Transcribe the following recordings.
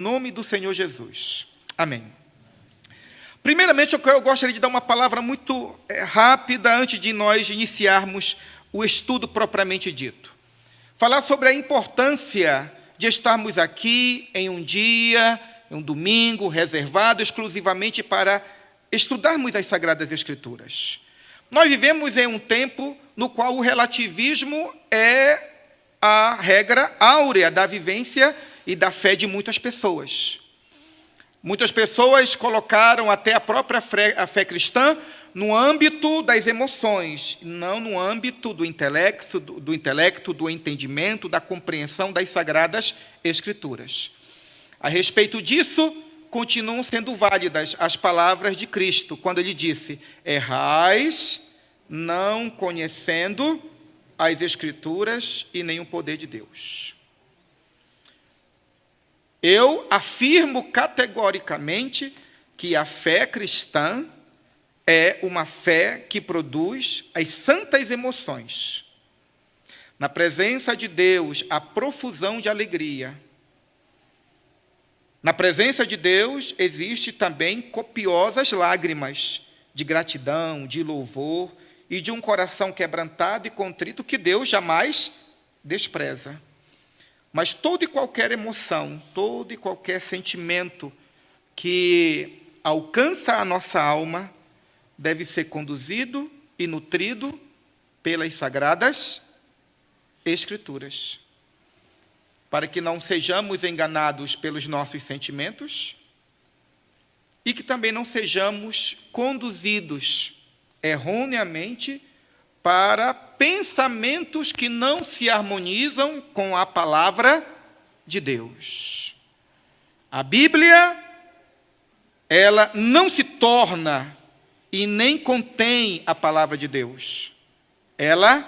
Em nome do Senhor Jesus. Amém. Primeiramente, eu gostaria de dar uma palavra muito rápida antes de nós iniciarmos o estudo propriamente dito. Falar sobre a importância de estarmos aqui em um dia, em um domingo, reservado exclusivamente para estudarmos as Sagradas Escrituras. Nós vivemos em um tempo no qual o relativismo é a regra áurea da vivência e da fé de muitas pessoas. Muitas pessoas colocaram até a própria fé cristã no âmbito das emoções, não no âmbito do intelecto, do entendimento, da compreensão das Sagradas Escrituras. A respeito disso, continuam sendo válidas as palavras de Cristo, quando ele disse: errais, não conhecendo as Escrituras e nem o poder de Deus. Eu afirmo categoricamente que a fé cristã é uma fé que produz as santas emoções. Na presença de Deus, a profusão de alegria. Na presença de Deus, existe também copiosas lágrimas de gratidão, de louvor e de um coração quebrantado e contrito que Deus jamais despreza. Mas toda e qualquer emoção, todo e qualquer sentimento que alcança a nossa alma deve ser conduzido e nutrido pelas Sagradas Escrituras, para que não sejamos enganados pelos nossos sentimentos e que também não sejamos conduzidos erroneamente para pensamentos que não se harmonizam com a palavra de Deus. A Bíblia, ela não se torna e nem contém a palavra de Deus. Ela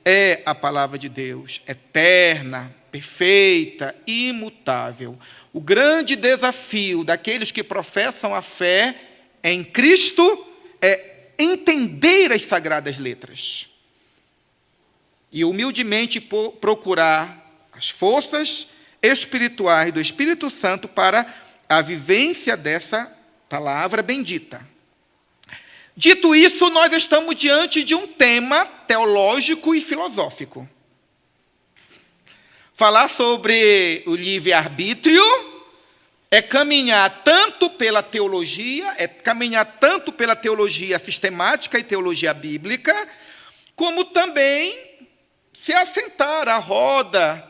é a palavra de Deus, eterna, perfeita, imutável. O grande desafio daqueles que professam a fé em Cristo é entender as Sagradas Letras e humildemente procurar as forças espirituais do Espírito Santo para a vivência dessa palavra bendita. Dito isso, nós estamos diante de um tema teológico e filosófico. Falar sobre o livre-arbítrio é caminhar tanto pela teologia, sistemática e teologia bíblica, como também se assentar à roda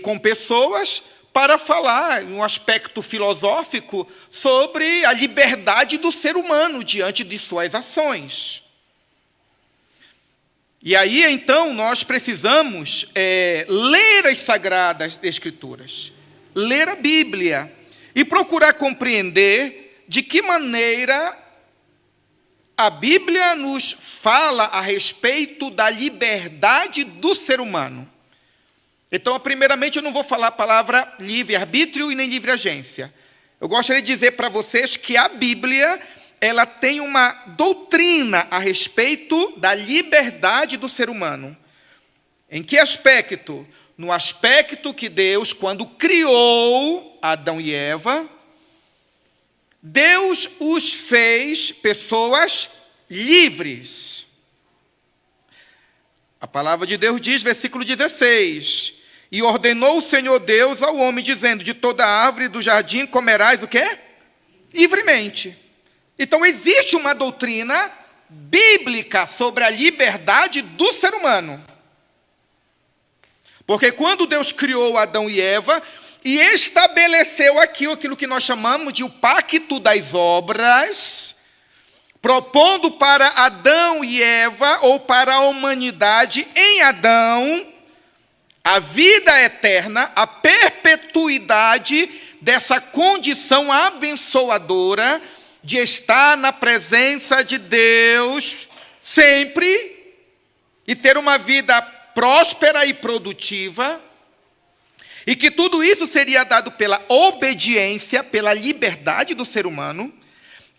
com pessoas para falar, em um aspecto filosófico, sobre a liberdade do ser humano diante de suas ações. E aí, então, nós precisamos ler as Sagradas Escrituras, ler a Bíblia e procurar compreender de que maneira a Bíblia nos fala a respeito da liberdade do ser humano. Então, primeiramente, eu não vou falar a palavra livre-arbítrio e nem livre-agência. Eu gostaria de dizer para vocês que a Bíblia, ela tem uma doutrina a respeito da liberdade do ser humano. Em que aspecto? No aspecto que Deus, quando criou Adão e Eva, Deus os fez pessoas livres. A palavra de Deus diz, versículo 16, e ordenou o Senhor Deus ao homem, dizendo, de toda árvore do jardim comerás o quê? Livremente. Então, existe uma doutrina bíblica sobre a liberdade do ser humano. Porque quando Deus criou Adão e Eva e estabeleceu aquilo que nós chamamos de o pacto das obras, propondo para Adão e Eva, ou para a humanidade em Adão, a vida eterna, a perpetuidade dessa condição abençoadora de estar na presença de Deus sempre e ter uma vida próspera e produtiva, e que tudo isso seria dado pela obediência, pela liberdade do ser humano.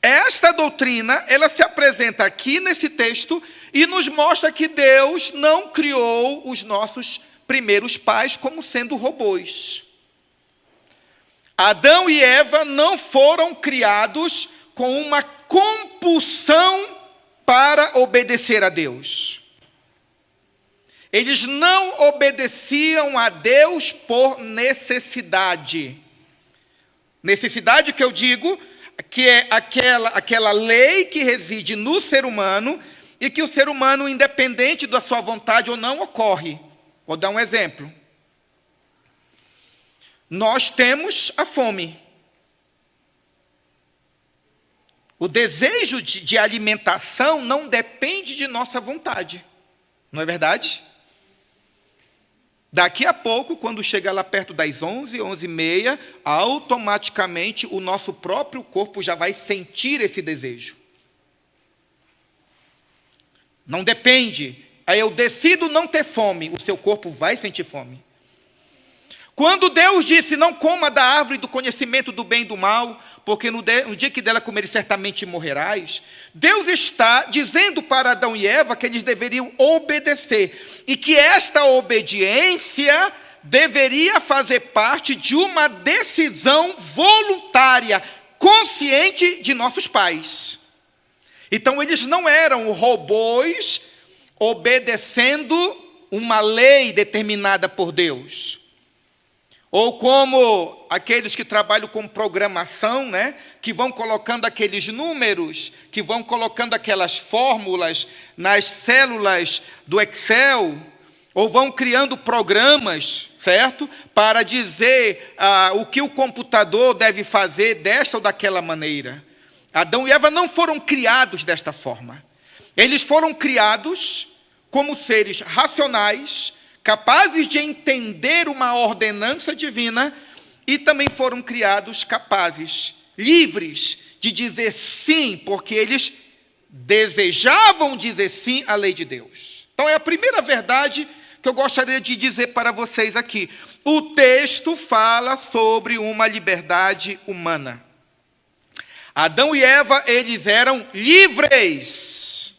Esta doutrina, ela se apresenta aqui nesse texto e nos mostra que Deus não criou os nossos primeiros pais como sendo robôs. Adão e Eva não foram criados com uma compulsão para obedecer a Deus. Eles não obedeciam a Deus por necessidade. Necessidade que eu digo, que é aquela lei que reside no ser humano e que o ser humano, independente da sua vontade ou não, ocorre. Vou dar um exemplo. Nós temos a fome. O desejo de alimentação não depende de nossa vontade. Não é verdade? Daqui a pouco, quando chega lá perto das 11, 11h30, automaticamente o nosso próprio corpo já vai sentir esse desejo. Não depende. Aí eu decido não ter fome, o seu corpo vai sentir fome. Quando Deus disse, não coma da árvore do conhecimento do bem e do mal, porque no dia que dela comeres certamente morrerás, Deus está dizendo para Adão e Eva que eles deveriam obedecer, e que esta obediência deveria fazer parte de uma decisão voluntária, consciente de nossos pais. Então eles não eram robôs obedecendo uma lei determinada por Deus. Ou como aqueles que trabalham com programação, né? Que vão colocando aqueles números, que vão colocando aquelas fórmulas nas células do Excel, ou vão criando programas, certo? Para dizer o que o computador deve fazer desta ou daquela maneira. Adão e Eva não foram criados desta forma. Eles foram criados como seres racionais, capazes de entender uma ordenança divina, e também foram criados capazes, livres, de dizer sim, porque eles desejavam dizer sim à lei de Deus. Então é a primeira verdade que eu gostaria de dizer para vocês aqui. O texto fala sobre uma liberdade humana. Adão e Eva, eles eram livres.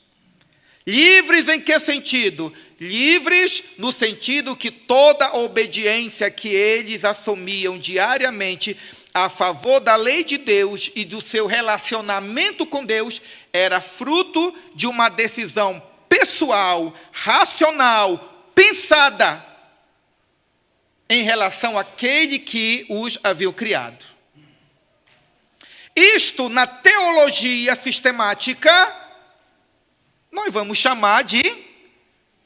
Livres em que sentido? Livres no sentido que toda obediência que eles assumiam diariamente a favor da lei de Deus e do seu relacionamento com Deus era fruto de uma decisão pessoal, racional, pensada em relação àquele que os havia criado. Isto, na teologia sistemática, nós vamos chamar de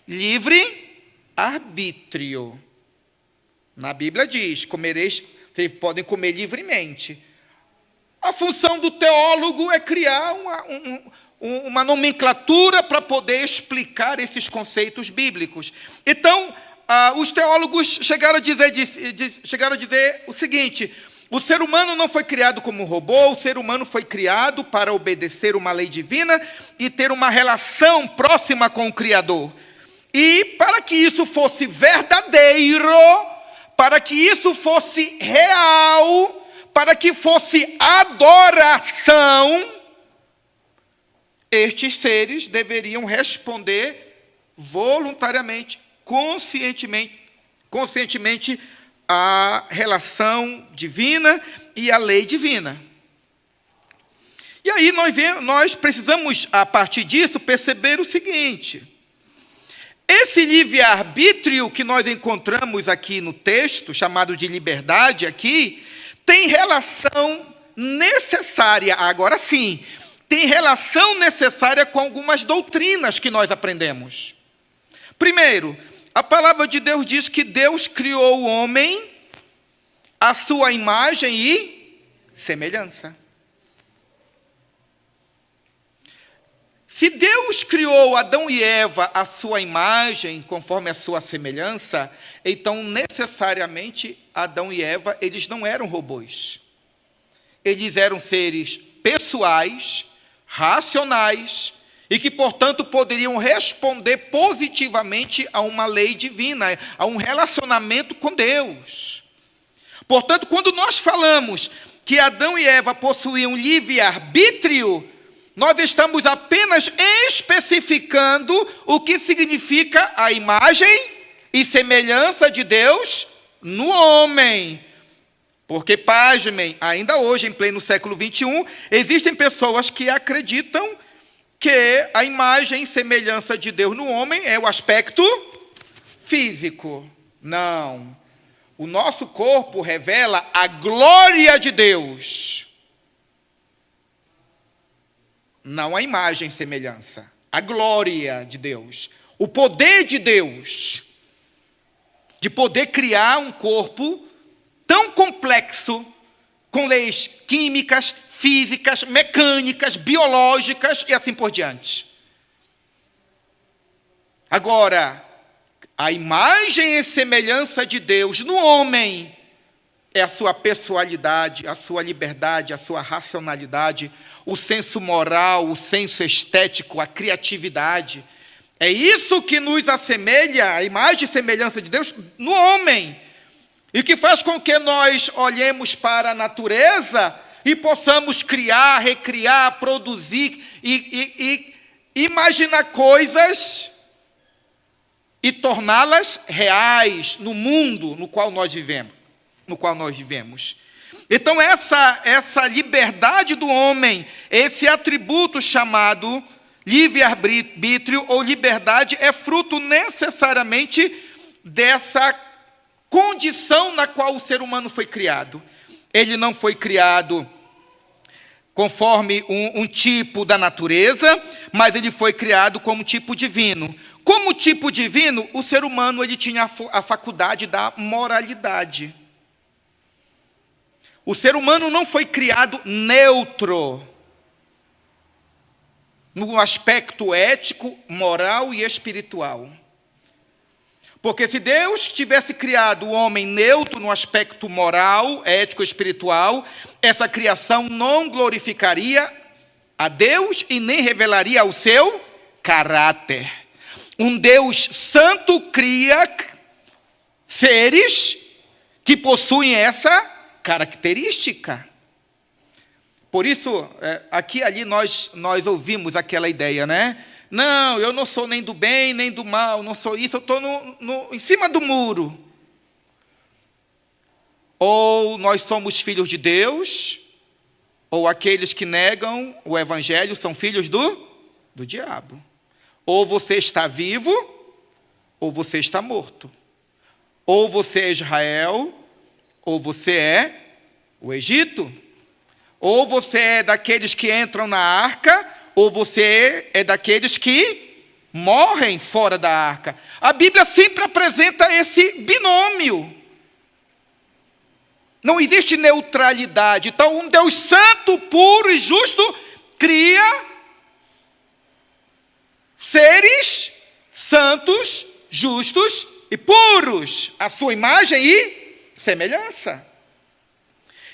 livre-arbítrio. Na Bíblia diz, comereis, vocês podem comer livremente. A função do teólogo é criar uma nomenclatura para poder explicar esses conceitos bíblicos. Então, os teólogos chegaram a dizer o seguinte: o ser humano não foi criado como um robô, o ser humano foi criado para obedecer uma lei divina e ter uma relação próxima com o Criador. E para que isso fosse verdadeiro, para que isso fosse real, para que fosse adoração, estes seres deveriam responder voluntariamente, conscientemente à relação divina e à lei divina. E aí nós precisamos, a partir disso, perceber o seguinte: esse livre-arbítrio que nós encontramos aqui no texto, chamado de liberdade aqui, tem relação necessária, agora sim, tem relação necessária com algumas doutrinas que nós aprendemos. Primeiro, a palavra de Deus diz que Deus criou o homem à sua imagem e semelhança. Se Deus criou Adão e Eva à sua imagem, conforme a sua semelhança, então necessariamente Adão e Eva, eles não eram robôs. Eles eram seres pessoais, racionais, e que, portanto, poderiam responder positivamente a uma lei divina, a um relacionamento com Deus. Portanto, quando nós falamos que Adão e Eva possuíam livre-arbítrio, nós estamos apenas especificando o que significa a imagem e semelhança de Deus no homem. Porque, pasmem, ainda hoje, em pleno século XXI, existem pessoas que acreditam que a imagem e semelhança de Deus no homem é o aspecto físico. Não. O nosso corpo revela a glória de Deus. Não a imagem e semelhança. A glória de Deus. O poder de Deus. De poder criar um corpo tão complexo, com leis químicas, físicas, mecânicas, biológicas e assim por diante. Agora, a imagem e semelhança de Deus no homem é a sua pessoalidade, a sua liberdade, a sua racionalidade, o senso moral, o senso estético, a criatividade. É isso que nos assemelha, a imagem e semelhança de Deus no homem. E que faz com que nós olhemos para a natureza e possamos criar, recriar, produzir e imaginar coisas e torná-las reais no mundo no qual nós vivemos. Então essa liberdade do homem, esse atributo chamado livre-arbítrio ou liberdade, é fruto necessariamente dessa condição na qual o ser humano foi criado. Ele não foi criado conforme um tipo da natureza, mas ele foi criado como tipo divino. Como tipo divino, o ser humano ele tinha a faculdade da moralidade. O ser humano não foi criado neutro no aspecto ético, moral e espiritual. Porque se Deus tivesse criado o homem neutro no aspecto moral, ético e espiritual, essa criação não glorificaria a Deus e nem revelaria o seu caráter. Um Deus santo cria seres que possuem essa característica. Por isso, aqui e ali nós ouvimos aquela ideia, né? Não, eu não sou nem do bem, nem do mal, não sou isso, eu estou em cima do muro. Ou nós somos filhos de Deus, ou aqueles que negam o Evangelho são filhos do diabo. Ou você está vivo, ou você está morto. Ou você é Israel, ou você é o Egito. Ou você é daqueles que entram na arca, ou você é daqueles que morrem fora da arca. A Bíblia sempre apresenta esse binômio. Não existe neutralidade. Então, um Deus santo, puro e justo, cria seres santos, justos e puros, a sua imagem e semelhança.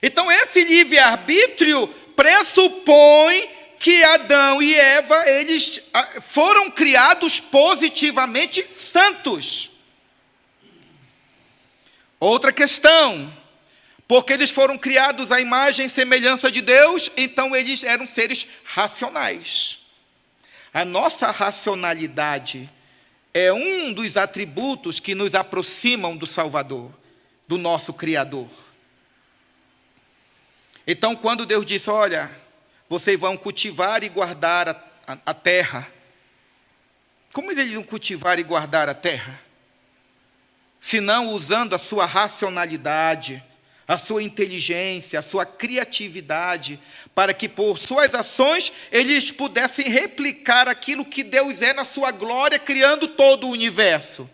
Então, esse livre-arbítrio pressupõe que Adão e Eva, eles foram criados positivamente santos. Outra questão, porque eles foram criados à imagem e semelhança de Deus, então eles eram seres racionais. A nossa racionalidade é um dos atributos que nos aproximam do Salvador, do nosso Criador. Então, quando Deus disse, olha, vocês vão cultivar e guardar a terra. Como eles vão cultivar e guardar a terra? Senão usando a sua racionalidade, a sua inteligência, a sua criatividade, para que por suas ações eles pudessem replicar aquilo que Deus é na sua glória, criando todo o universo.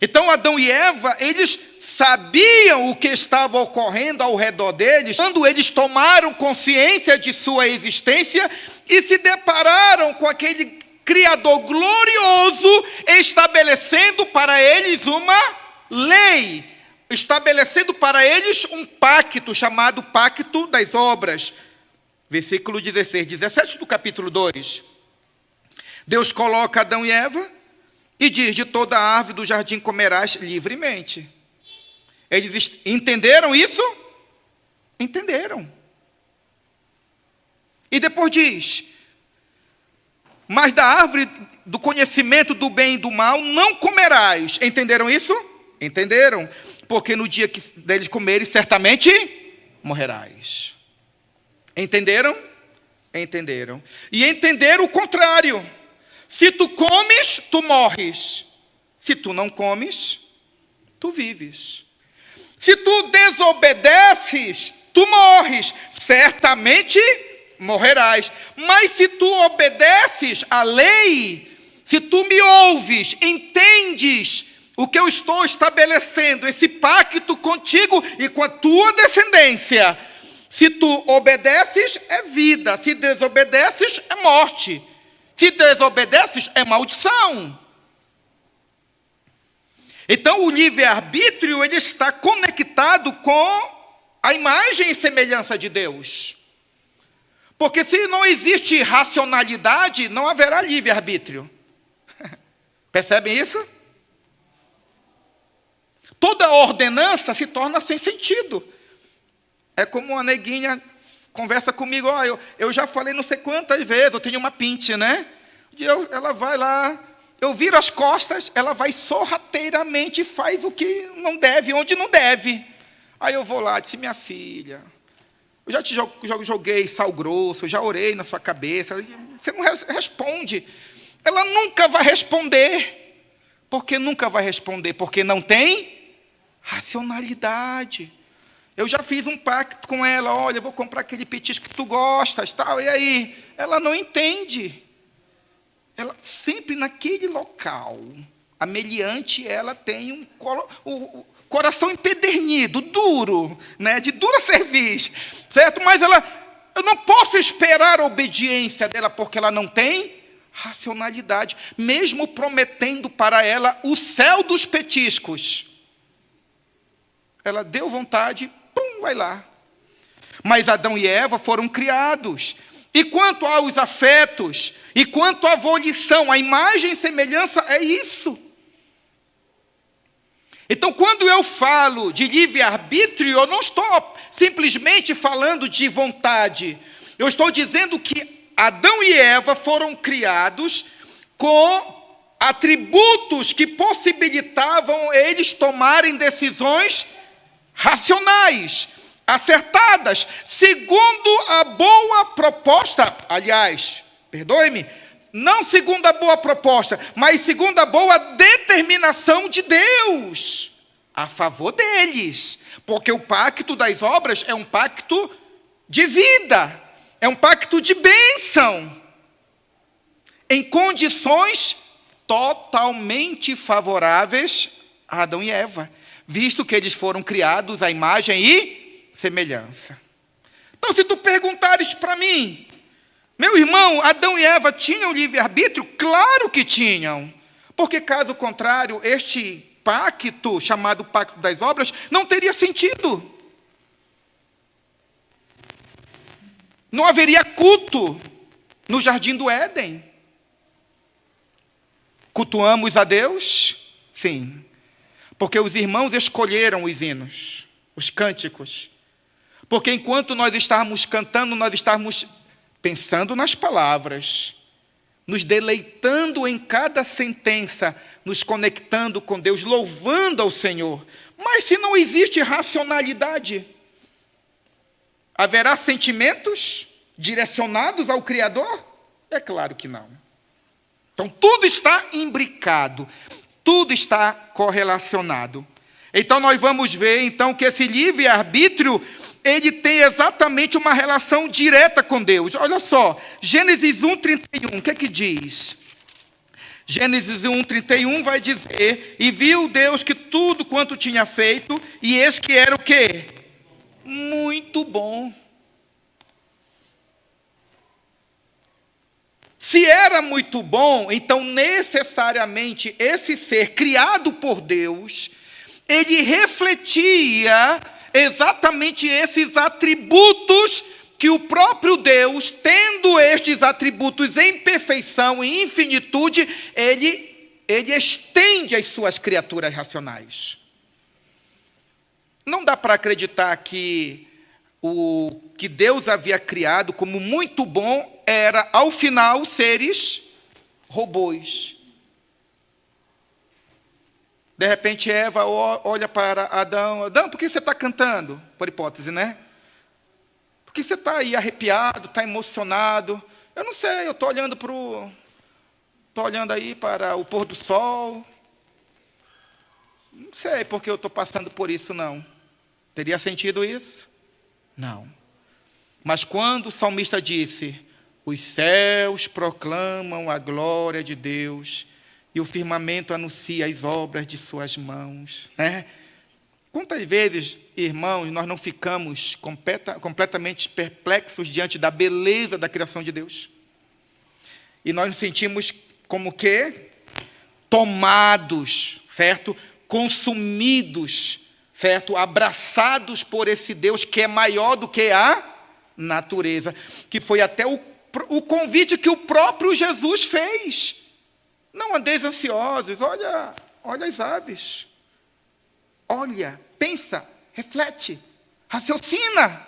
Então Adão e Eva, eles sabiam o que estava ocorrendo ao redor deles, quando eles tomaram consciência de sua existência e se depararam com aquele Criador glorioso, estabelecendo para eles uma lei, estabelecendo para eles um pacto, chamado Pacto das Obras. Versículo 16, 17 do capítulo 2. Deus coloca Adão e Eva e diz, de toda a árvore do jardim comerás livremente. Eles entenderam isso? Entenderam. E depois diz, mas da árvore do conhecimento do bem e do mal não comerás. Entenderam isso? Entenderam. porque no dia que deles comeres, certamente morrerás. Entenderam? Entenderam. E entenderam o contrário. Se tu comes, tu morres. Se tu não comes, tu vives. Se tu desobedeces, tu morres. Certamente morrerás. Mas se tu obedeces à lei, se tu me ouves, entendes o que eu estou estabelecendo, esse pacto contigo e com a tua descendência, se tu obedeces, é vida. Se desobedeces, é morte. Se desobedeces, é maldição. Então, o livre-arbítrio, ele está conectado com a imagem e semelhança de Deus. Porque se não existe racionalidade, não haverá livre-arbítrio. Percebem isso? Toda ordenança se torna sem sentido. É como uma neguinha conversa comigo, eu já falei não sei quantas vezes, eu tenho uma pinte, né? Ela vai lá, eu viro as costas, ela vai sorrateiramente e faz o que não deve, onde não deve. Aí eu vou lá, disse, minha filha, eu já te joguei sal grosso, eu já orei na sua cabeça, você não responde. Ela nunca vai responder. Por que nunca vai responder? Porque não tem racionalidade. Eu já fiz um pacto com ela, olha, eu vou comprar aquele petisco que tu gostas, tal, e aí? Ela não entende. Ela sempre naquele local, a meliante, ela tem o coração empedernido, duro, né, de dura cerviz, certo? Mas eu não posso esperar a obediência dela, porque ela não tem racionalidade, mesmo prometendo para ela o céu dos petiscos. Ela deu vontade, pum, vai lá. Mas Adão e Eva foram criados. E quanto aos afetos, e quanto à volição, a imagem e semelhança é isso. Então, quando eu falo de livre-arbítrio, eu não estou simplesmente falando de vontade. Eu estou dizendo que Adão e Eva foram criados com atributos que possibilitavam eles tomarem decisões racionais, acertadas, segundo a boa proposta, aliás, perdoe-me, não segundo a boa proposta, mas segundo a boa determinação de Deus, a favor deles, porque o pacto das obras é um pacto de vida, é um pacto de bênção, em condições totalmente favoráveis a Adão e Eva, visto que eles foram criados à imagem e semelhança. Então, se tu perguntares para mim, meu irmão, Adão e Eva tinham livre-arbítrio? Claro que tinham, porque caso contrário, este pacto, chamado pacto das obras, não teria sentido. Não haveria culto no jardim do Éden. Cultuamos a Deus? Sim. Porque os irmãos escolheram os hinos, os cânticos. Porque enquanto nós estávamos cantando, nós estávamos pensando nas palavras, nos deleitando em cada sentença, nos conectando com Deus, louvando ao Senhor. Mas se não existe racionalidade, haverá sentimentos direcionados ao Criador? É claro que não. Então, tudo está imbricado, tudo está correlacionado. Então, nós vamos ver, então, que esse livre-arbítrio, ele tem exatamente uma relação direta com Deus. Olha só, Gênesis 1:31, o que é que diz? Gênesis 1:31 vai dizer, e viu Deus que tudo quanto tinha feito, e eis que era o quê? Muito bom. Se era muito bom, então necessariamente esse ser criado por Deus, ele refletia exatamente esses atributos que o próprio Deus, tendo estes atributos em perfeição e infinitude, ele estende às suas criaturas racionais. Não dá para acreditar que o que Deus havia criado como muito bom era, ao final, seres robôs. De repente, Eva olha para Adão. Adão, por que você está cantando? Por hipótese, né? Por que você está aí arrepiado, está emocionado? Eu não sei, eu estou olhando aí para o pôr do sol. Não sei porque eu estou passando por isso, não. Teria sentido isso? Não. Mas quando o salmista disse, os céus proclamam a glória de Deus, e o firmamento anuncia as obras de suas mãos, né? Quantas vezes, irmãos, nós não ficamos completamente perplexos diante da beleza da criação de Deus? E nós nos sentimos como que? Tomados, certo? Consumidos, certo? Abraçados por esse Deus que é maior do que a natureza. Que foi até o convite que o próprio Jesus fez. Não andeis ansiosos, olha as aves. Olha, pensa, reflete, raciocina.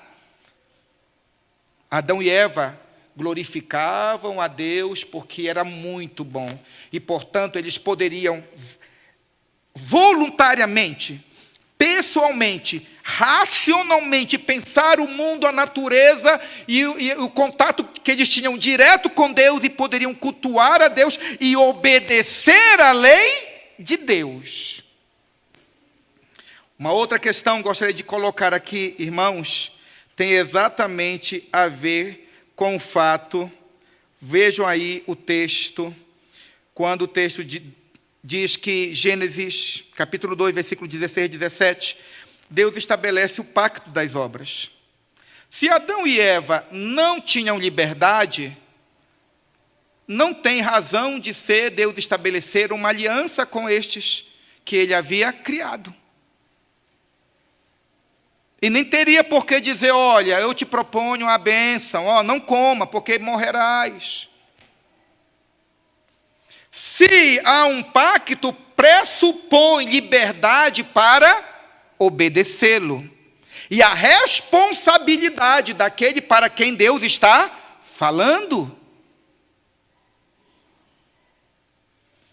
Adão e Eva glorificavam a Deus porque era muito bom. E, portanto, eles poderiam voluntariamente, pessoalmente, racionalmente pensar o mundo, a natureza e o contato que eles tinham direto com Deus e poderiam cultuar a Deus e obedecer à lei de Deus. Uma outra questão que gostaria de colocar aqui, irmãos, tem exatamente a ver com o fato, vejam aí o texto, quando o texto diz que Gênesis, capítulo 2, versículo 16 e 17, Deus estabelece o pacto das obras. Se Adão e Eva não tinham liberdade, não tem razão de ser Deus estabelecer uma aliança com estes que ele havia criado. E nem teria por que dizer, olha, eu te proponho a bênção, não coma, porque morrerás. Se há um pacto, pressupõe liberdade para obedecê-lo. E a responsabilidade daquele para quem Deus está falando.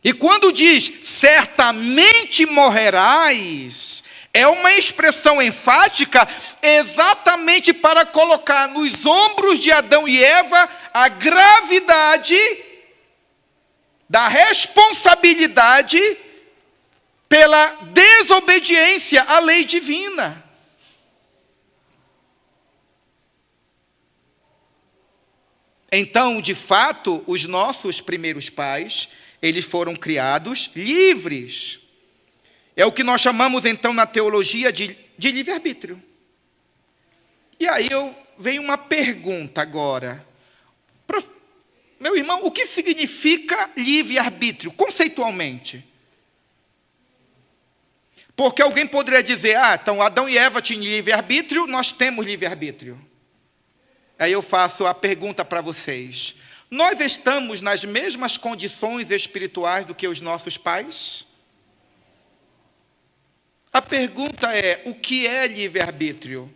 E quando diz, certamente morrerás, é uma expressão enfática exatamente para colocar nos ombros de Adão e Eva a gravidade da responsabilidade pela desobediência à lei divina. Então, de fato, os nossos primeiros pais, eles foram criados livres. É o que nós chamamos, então, na teologia de livre-arbítrio. E aí vem uma pergunta agora. Meu irmão, o que significa livre-arbítrio, conceitualmente? Porque alguém poderia dizer, então Adão e Eva tinham livre-arbítrio, nós temos livre-arbítrio. Aí eu faço a pergunta para vocês. Nós estamos nas mesmas condições espirituais do que os nossos pais? A pergunta é, o que é livre-arbítrio?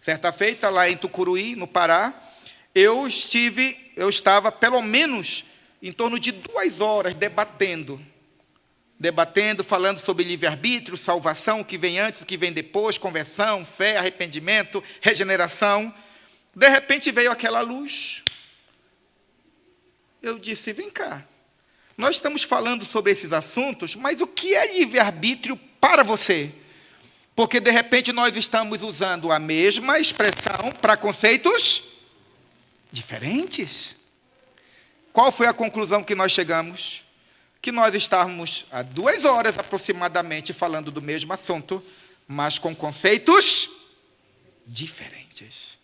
Certa feita, lá em Tucuruí, no Pará, eu estava pelo menos em torno de 2 horas debatendo, falando sobre livre-arbítrio, salvação, o que vem antes, o que vem depois, conversão, fé, arrependimento, regeneração. De repente veio aquela luz. Eu disse, vem cá, nós estamos falando sobre esses assuntos, mas o que é livre-arbítrio para você? Porque, de repente, nós estamos usando a mesma expressão para conceitos diferentes. Qual foi a conclusão que nós chegamos? Que nós estávamos há 2 horas aproximadamente falando do mesmo assunto, mas com conceitos diferentes.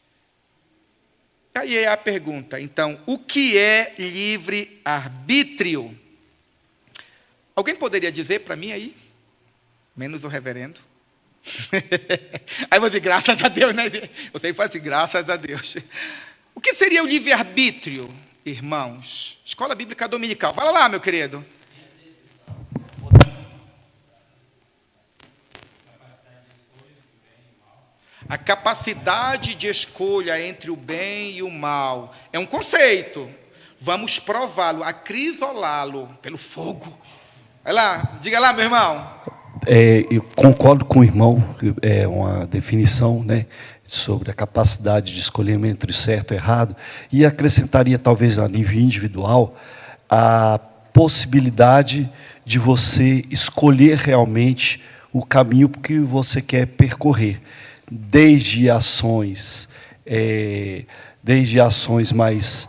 Aí é a pergunta, então, o que é livre-arbítrio? Alguém poderia dizer para mim aí? Menos o reverendo. Aí você, graças a Deus, né? Você fala assim, graças a Deus. O que seria o livre-arbítrio, irmãos? Escola Bíblica Dominical. Fala lá, meu querido. A capacidade de escolha entre o bem e o mal é um conceito. Vamos prová-lo, acrisolá-lo pelo fogo. Vai lá, diga lá, meu irmão. Eu concordo com o irmão, é uma definição, né, sobre a capacidade de escolher entre o certo e o errado, e acrescentaria, talvez, a nível individual, a possibilidade de você escolher realmente o caminho que você quer percorrer, desde ações mais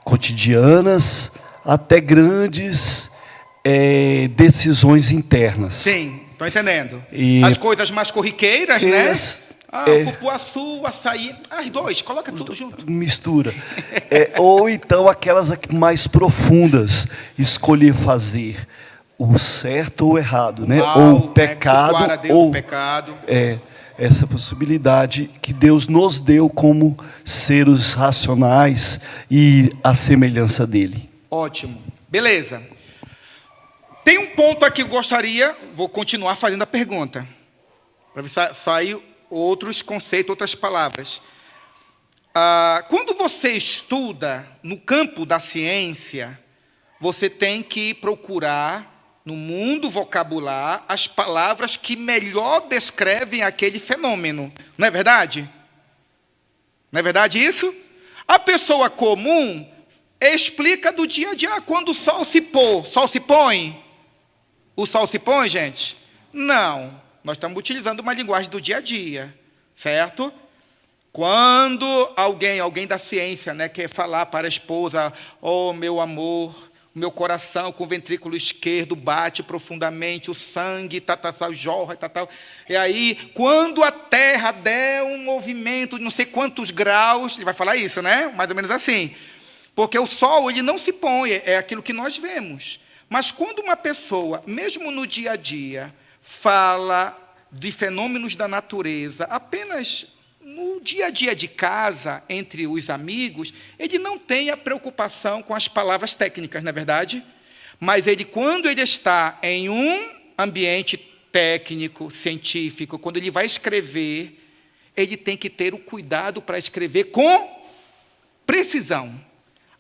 cotidianas até grandes decisões internas. Sim, estou entendendo. E as coisas mais corriqueiras, né? É, cupuaçu, açaí, as dois, coloca tudo junto. Mistura. Ou então aquelas mais profundas, escolher fazer o certo ou o errado, né? Ou o pecado, ou o pecado. Essa possibilidade que Deus nos deu como seres racionais e a semelhança dele. Ótimo. Beleza. Tem um ponto aqui que eu gostaria, vou continuar fazendo a pergunta, para ver se sair outros conceitos, outras palavras. Quando você estuda no campo da ciência, você tem que procurar, no mundo vocabular, as palavras que melhor descrevem aquele fenômeno. Não é verdade? Não é verdade isso? A pessoa comum explica do dia a dia, quando o sol se põe. Sol se põe? O sol se põe, gente? Não. Nós estamos utilizando uma linguagem do dia a dia, certo? Quando alguém da ciência, né, quer falar para a esposa, oh, meu amor, meu coração com o ventrículo esquerdo bate profundamente, o sangue, jorra, E aí, quando a Terra der um movimento de não sei quantos graus, ele vai falar isso, né? Mais ou menos assim. Porque o sol, ele não se põe, é aquilo que nós vemos. Mas quando uma pessoa, mesmo no dia a dia, fala de fenômenos da natureza, apenas no dia a dia de casa, entre os amigos, ele não tem a preocupação com as palavras técnicas, não é verdade? Mas ele, quando ele está em um ambiente técnico, científico, quando ele vai escrever, ele tem que ter o cuidado para escrever com precisão.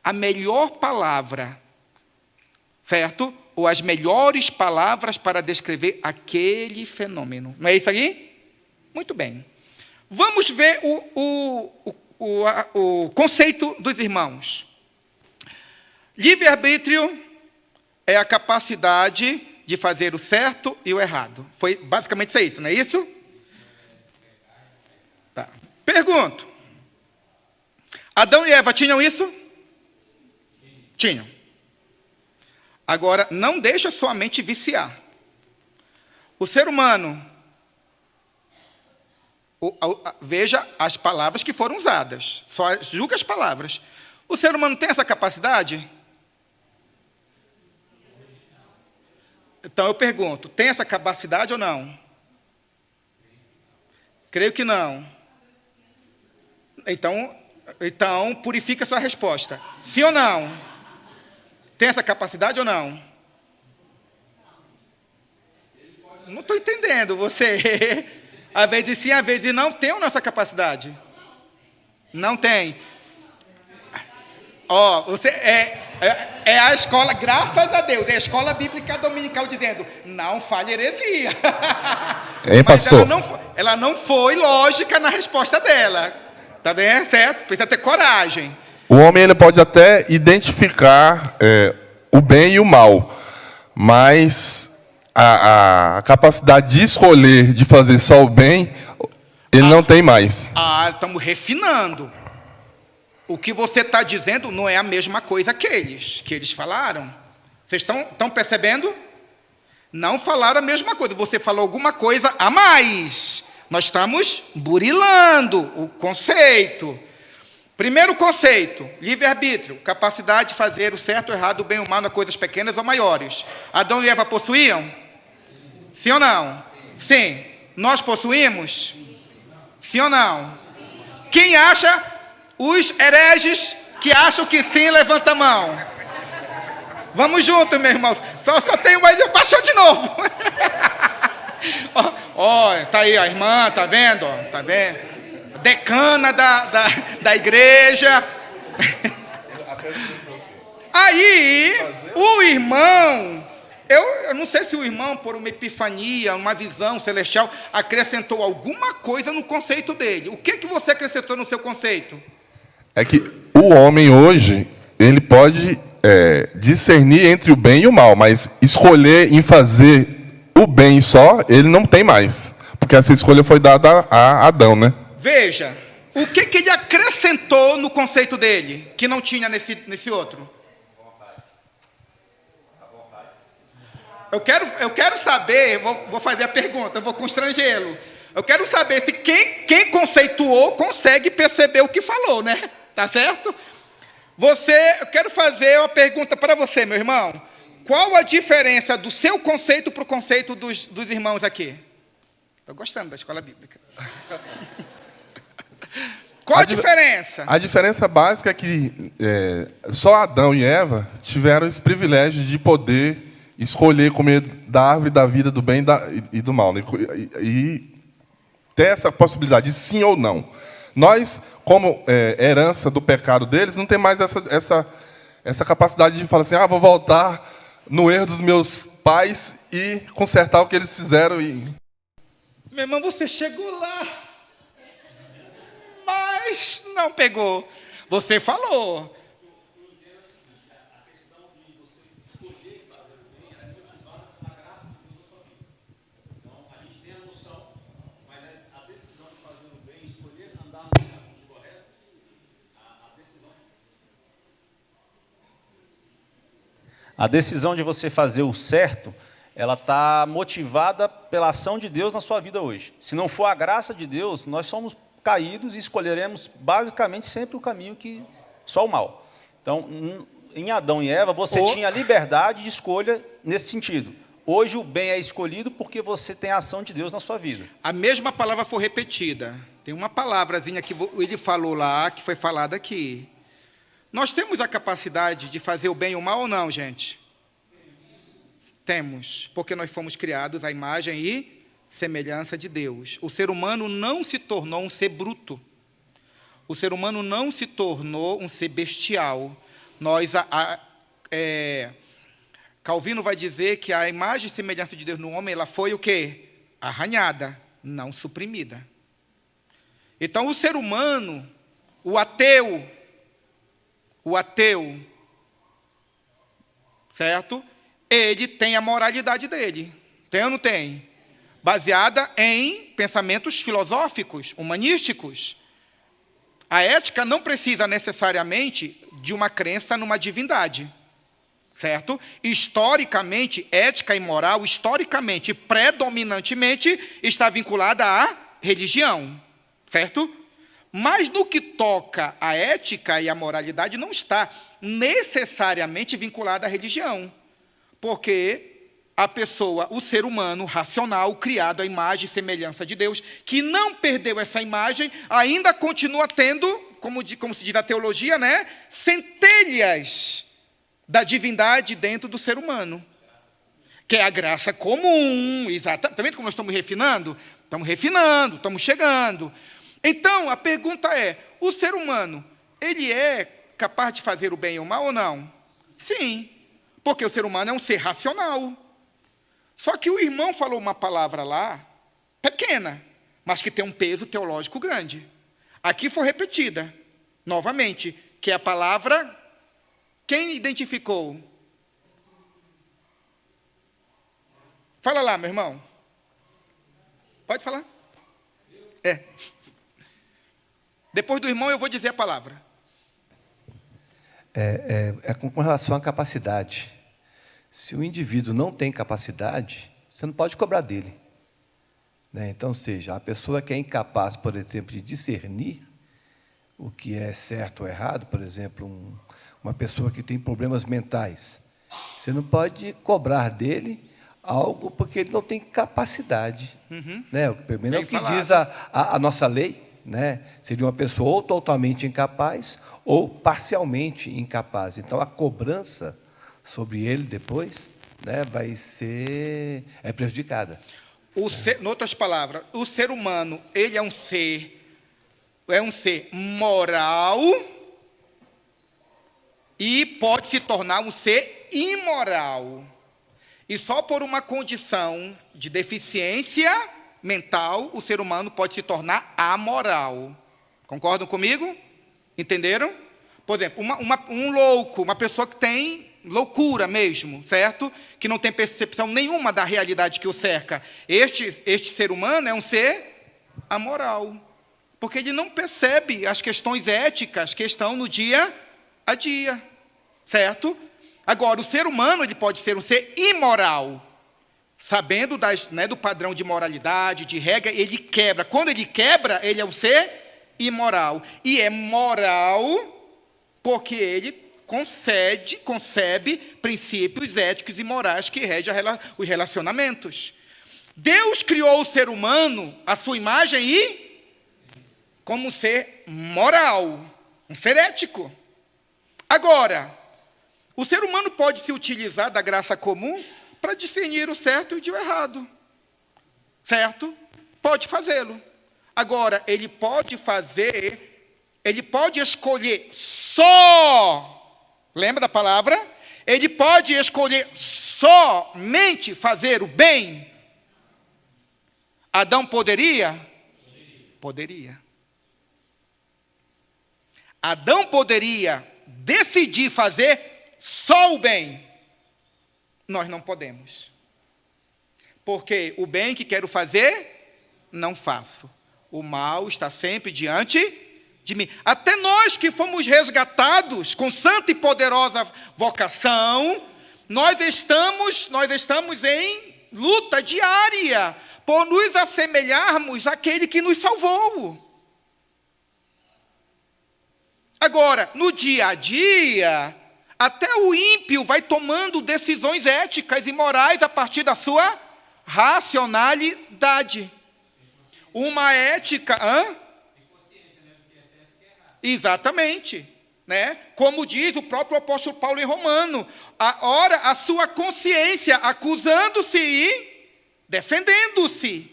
A melhor palavra, certo? Ou as melhores palavras para descrever aquele fenômeno. Não é isso aí? Muito bem. Vamos ver o conceito dos irmãos. Livre-arbítrio é a capacidade de fazer o certo e o errado. Foi basicamente isso, não é isso? Tá. Pergunto. Adão e Eva tinham isso? Tinham. Agora, não deixa sua mente viciar. O ser humano, veja as palavras que foram usadas, só julga as palavras. O ser humano tem essa capacidade? Então eu pergunto, tem essa capacidade ou não? Creio que não. Então purifica a sua resposta. Sim ou não? Tem essa capacidade ou não? Não estou entendendo. Você, às vezes sim, às vezes não, tem ou não essa capacidade? Não tem. Você é a escola, graças a Deus, é a escola bíblica dominical dizendo, não fale heresia. Hein, pastor? Mas ela não foi lógica na resposta dela. Tá bem? Certo? Precisa ter coragem. O homem ele pode até identificar o bem e o mal, mas a capacidade de escolher, de fazer só o bem, ele não tem mais. Estamos refinando. O que você está dizendo não é a mesma coisa que eles falaram. Vocês estão percebendo? Não falaram a mesma coisa. Você falou alguma coisa a mais. Nós estamos burilando o conceito. Primeiro conceito, livre-arbítrio, capacidade de fazer o certo ou errado, o bem ou o mal, nas coisas pequenas ou maiores. Adão e Eva possuíam? Sim ou não? Sim. Nós possuímos? Sim ou não? Quem acha? Os hereges que acham que sim, levanta a mão. Vamos juntos, meus irmãos. Só tem mais, baixou de novo. Tá aí a irmã, tá vendo? Tá vendo? Decana da igreja. Aí, o irmão Eu não sei se o irmão, por uma epifania, uma visão celestial, acrescentou alguma coisa no conceito dele. O que você acrescentou no seu conceito? É que o homem hoje, ele pode discernir entre o bem e o mal, mas escolher em fazer o bem só, ele não tem mais. Porque essa escolha foi dada a Adão, né? Veja, o que ele acrescentou no conceito dele, que não tinha nesse outro? Eu quero saber, vou fazer a pergunta, vou constrangê-lo. Eu quero saber se quem conceituou consegue perceber o que falou, né? Tá certo? Eu quero fazer uma pergunta para você, meu irmão. Qual a diferença do seu conceito para o conceito dos irmãos aqui? Estou gostando da escola bíblica. Qual a diferença? A diferença básica é que só Adão e Eva tiveram esse privilégio de poder escolher comer da árvore da vida, do bem e do mal, né? E ter essa possibilidade de sim ou não. Nós, como herança do pecado deles, não tem mais essa capacidade de falar assim, vou voltar no erro dos meus pais e consertar o que eles fizeram. Meu irmão, você chegou lá, mas não pegou. Você falou. A decisão de você fazer o certo, ela está motivada pela ação de Deus na sua vida hoje. Se não for a graça de Deus, nós somos caídos e escolheremos basicamente sempre o caminho que só o mal. Então, em Adão e Eva, você tinha liberdade de escolha nesse sentido. Hoje o bem é escolhido porque você tem a ação de Deus na sua vida. A mesma palavra foi repetida. Tem uma palavrazinha que ele falou lá, que foi falada aqui. Nós temos a capacidade de fazer o bem e o mal ou não, gente? Temos, porque nós fomos criados à imagem e semelhança de Deus. O ser humano não se tornou um ser bruto. O ser humano não se tornou um ser bestial. Calvino vai dizer que a imagem e semelhança de Deus no homem, ela foi o quê? Arranhada, não suprimida. Então, o ser humano, o ateu, certo? Ele tem a moralidade dele. Tem ou não tem? Baseada em pensamentos filosóficos, humanísticos. A ética não precisa necessariamente de uma crença numa divindade. Certo? Historicamente, ética e moral, historicamente, predominantemente, está vinculada à religião. Certo? Mas no que toca à ética e à moralidade, não está necessariamente vinculada à religião. Porque a pessoa, o ser humano racional, criado à imagem e semelhança de Deus, que não perdeu essa imagem, ainda continua tendo, como se diz na teologia, né, centelhas da divindade dentro do ser humano. Que é a graça comum, exatamente. Está vendo como nós estamos refinando? Estamos refinando, estamos chegando. Então, a pergunta é, o ser humano, ele é capaz de fazer o bem e o mal ou não? Sim, porque o ser humano é um ser racional. Só que o irmão falou uma palavra lá, pequena, mas que tem um peso teológico grande. Aqui foi repetida, novamente, que é a palavra, quem identificou? Fala lá, meu irmão. Pode falar? Depois do irmão eu vou dizer a palavra. Com relação à capacidade. Se o indivíduo não tem capacidade, você não pode cobrar dele. Né? Então, seja, a pessoa que é incapaz, por exemplo, de discernir o que é certo ou errado, por exemplo, uma pessoa que tem problemas mentais, você não pode cobrar dele algo porque ele não tem capacidade. Né? Pelo menos é o que diz a nossa lei. Né? Seria uma pessoa ou totalmente incapaz ou parcialmente incapaz. Então, a cobrança sobre ele depois, né, vai ser prejudicada. Em outras palavras, o ser humano, ele é um ser moral e pode se tornar um ser imoral. E só por uma condição de deficiência mental, o ser humano pode se tornar amoral. Concordam comigo? Entenderam? Por exemplo, um louco, uma pessoa que tem loucura mesmo, certo? Que não tem percepção nenhuma da realidade que o cerca. Este ser humano é um ser amoral. Porque ele não percebe as questões éticas que estão no dia a dia, certo? Agora, o ser humano ele pode ser um ser imoral, sabendo do padrão de moralidade, de regra, ele quebra. Quando ele quebra, ele é um ser imoral. E é moral porque ele concebe princípios éticos e morais que regem os relacionamentos. Deus criou o ser humano à sua imagem e como um ser moral, um ser ético. Agora, o ser humano pode se utilizar da graça comum para discernir o certo e o errado. Certo? Pode fazê-lo. Agora, ele pode escolher só, lembra da palavra? Ele pode escolher somente fazer o bem. Adão poderia? Poderia. Adão poderia decidir fazer só o bem. Nós não podemos. Porque o bem que quero fazer, não faço. O mal está sempre diante de mim. Até nós que fomos resgatados com santa e poderosa vocação, nós estamos em luta diária por nos assemelharmos àquele que nos salvou. Agora, no dia a dia, até o ímpio vai tomando decisões éticas e morais a partir da sua racionalidade. Uma ética... Exatamente. Né? Como diz o próprio apóstolo Paulo em Romano, ora a sua consciência acusando-se e defendendo-se.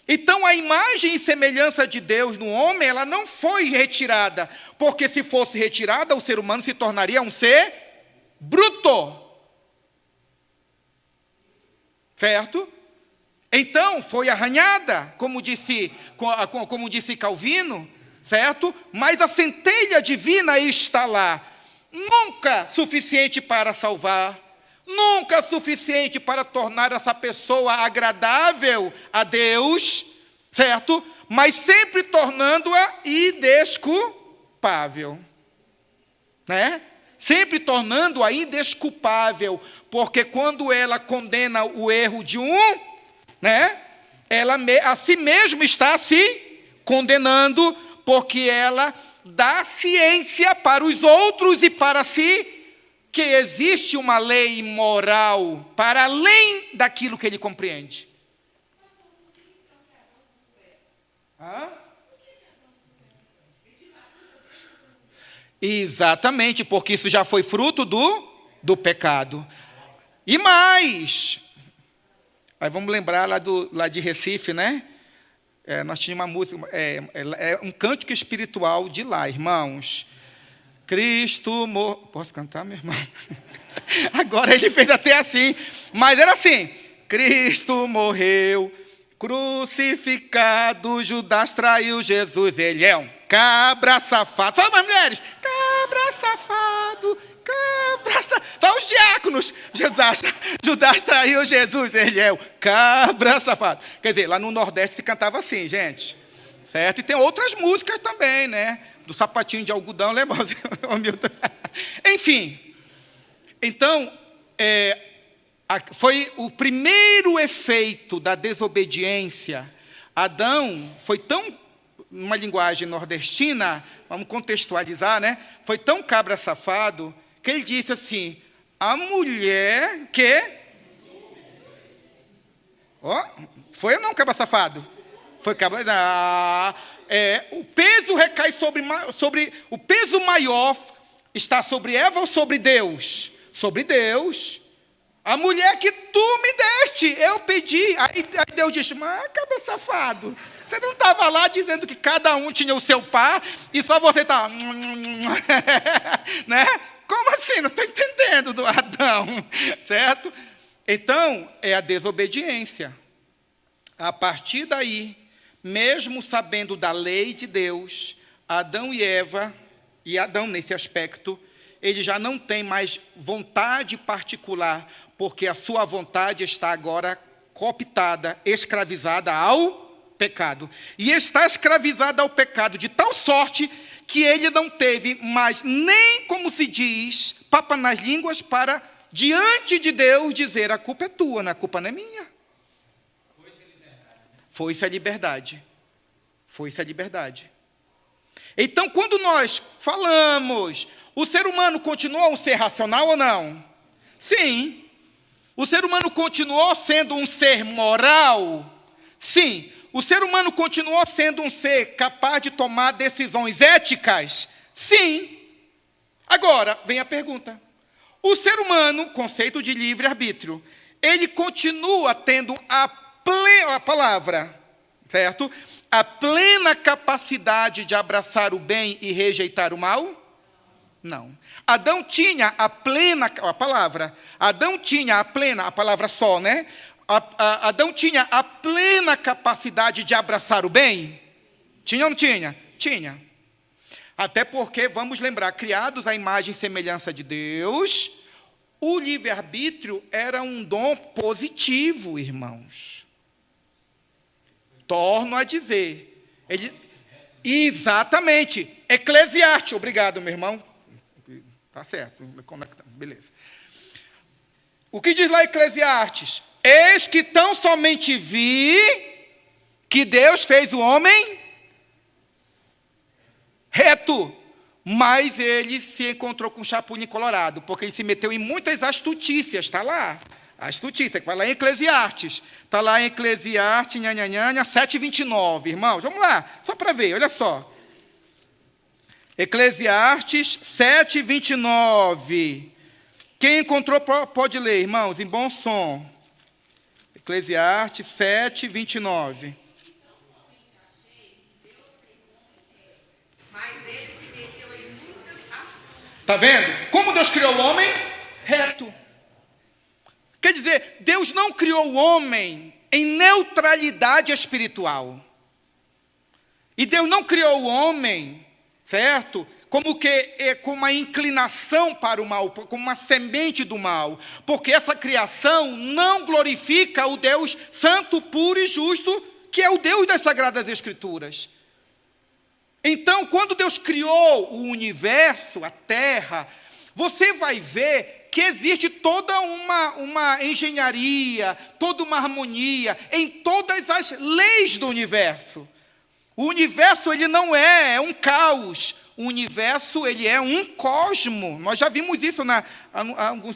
Então, a imagem e semelhança de Deus no homem, ela não foi retirada, porque se fosse retirada, o ser humano se tornaria um ser bruto. Certo? Então, foi arranhada, como disse Calvino, certo? Mas a centelha divina está lá, nunca suficiente para salvar, nunca suficiente para tornar essa pessoa agradável a Deus, certo? Mas sempre tornando-a indesculpável, né? Sempre tornando-a indesculpável, porque quando ela condena o erro de um, né? Ela a si mesma está se condenando, porque ela dá ciência para os outros e para si, que existe uma lei moral para além daquilo que ele compreende. Exatamente, porque isso já foi fruto do pecado. E mais, aí vamos lembrar lá de Recife, né? Nós tínhamos uma música, um cântico espiritual de lá, irmãos. Cristo morreu. Posso cantar, meu irmão? Agora ele fez até assim. Mas era assim: Cristo morreu, crucificado, Judas traiu Jesus. Ele é um cabra safado. Só as mulheres. Cabra safado, cabra safado. Só os diáconos. Judas traiu Jesus. Ele é um cabra safado. Quer dizer, lá no Nordeste se cantava assim, gente. Certo? E tem outras músicas também, né? Do sapatinho de algodão, lembra? Enfim, então, foi o primeiro efeito da desobediência. Adão foi tão, numa linguagem nordestina, vamos contextualizar, né? Foi tão cabra safado, que ele disse assim, a mulher que... Foi ou não cabra safado? Foi cabra... o peso recai sobre o peso maior está sobre Eva ou sobre Deus? Sobre Deus. A mulher que tu me deste, eu pedi. Aí Deus disse, mas cabra safado, você não estava lá dizendo que cada um tinha o seu par e só você estava... né? Como assim? Não estou entendendo do Adão, certo? Então, é a desobediência. A partir daí, mesmo sabendo da lei de Deus, Adão e Eva, e Adão nesse aspecto, ele já não tem mais vontade particular, porque a sua vontade está agora cooptada, escravizada ao pecado. E está escravizada ao pecado de tal sorte que ele não teve mais nem, como se diz, papa nas línguas para, diante de Deus, dizer: a culpa é tua, a culpa não é minha. Foi-se a liberdade. Foi-se a liberdade. Então, quando nós falamos, o ser humano continuou um ser racional ou não? Sim. O ser humano continuou sendo um ser moral? Sim. O ser humano continuou sendo um ser capaz de tomar decisões éticas? Sim. Agora, vem a pergunta. O ser humano, conceito de livre-arbítrio, ele continua tendo a palavra, certo? A plena capacidade de abraçar o bem e rejeitar o mal? Não. Adão tinha a plena, a palavra, Adão tinha a plena, a palavra só, né? Adão tinha a plena capacidade de abraçar o bem? Tinha ou não tinha? Tinha. Até porque, vamos lembrar, criados à imagem e semelhança de Deus, o livre-arbítrio era um dom positivo, irmãos. Torno a dizer. Exatamente. Eclesiastes. Obrigado, meu irmão. Tá certo. Beleza. O que diz lá Eclesiastes? Eis que tão somente vi que Deus fez o homem reto, mas ele se encontrou com um chapulim colorado, porque ele se meteu em muitas astutícias, está lá. A astutícia, que vai lá em Eclesiastes. Está lá em Eclesiastes, 7:29, irmãos. Vamos lá, só para ver, olha só. Eclesiastes 7:29. Quem encontrou pode ler, irmãos, em bom som. Eclesiastes 7:29. Está vendo? Como Deus criou o homem? Reto. Quer dizer, Deus não criou o homem em neutralidade espiritual. E Deus não criou o homem, certo? Como que com uma inclinação para o mal, como uma semente do mal. Porque essa criação não glorifica o Deus santo, puro e justo, que é o Deus das Sagradas Escrituras. Então, quando Deus criou o universo, a terra, você vai ver que existe toda uma engenharia, toda uma harmonia em todas as leis do universo. O universo, ele não é um caos. O universo, ele é um cosmo. Nós já vimos isso há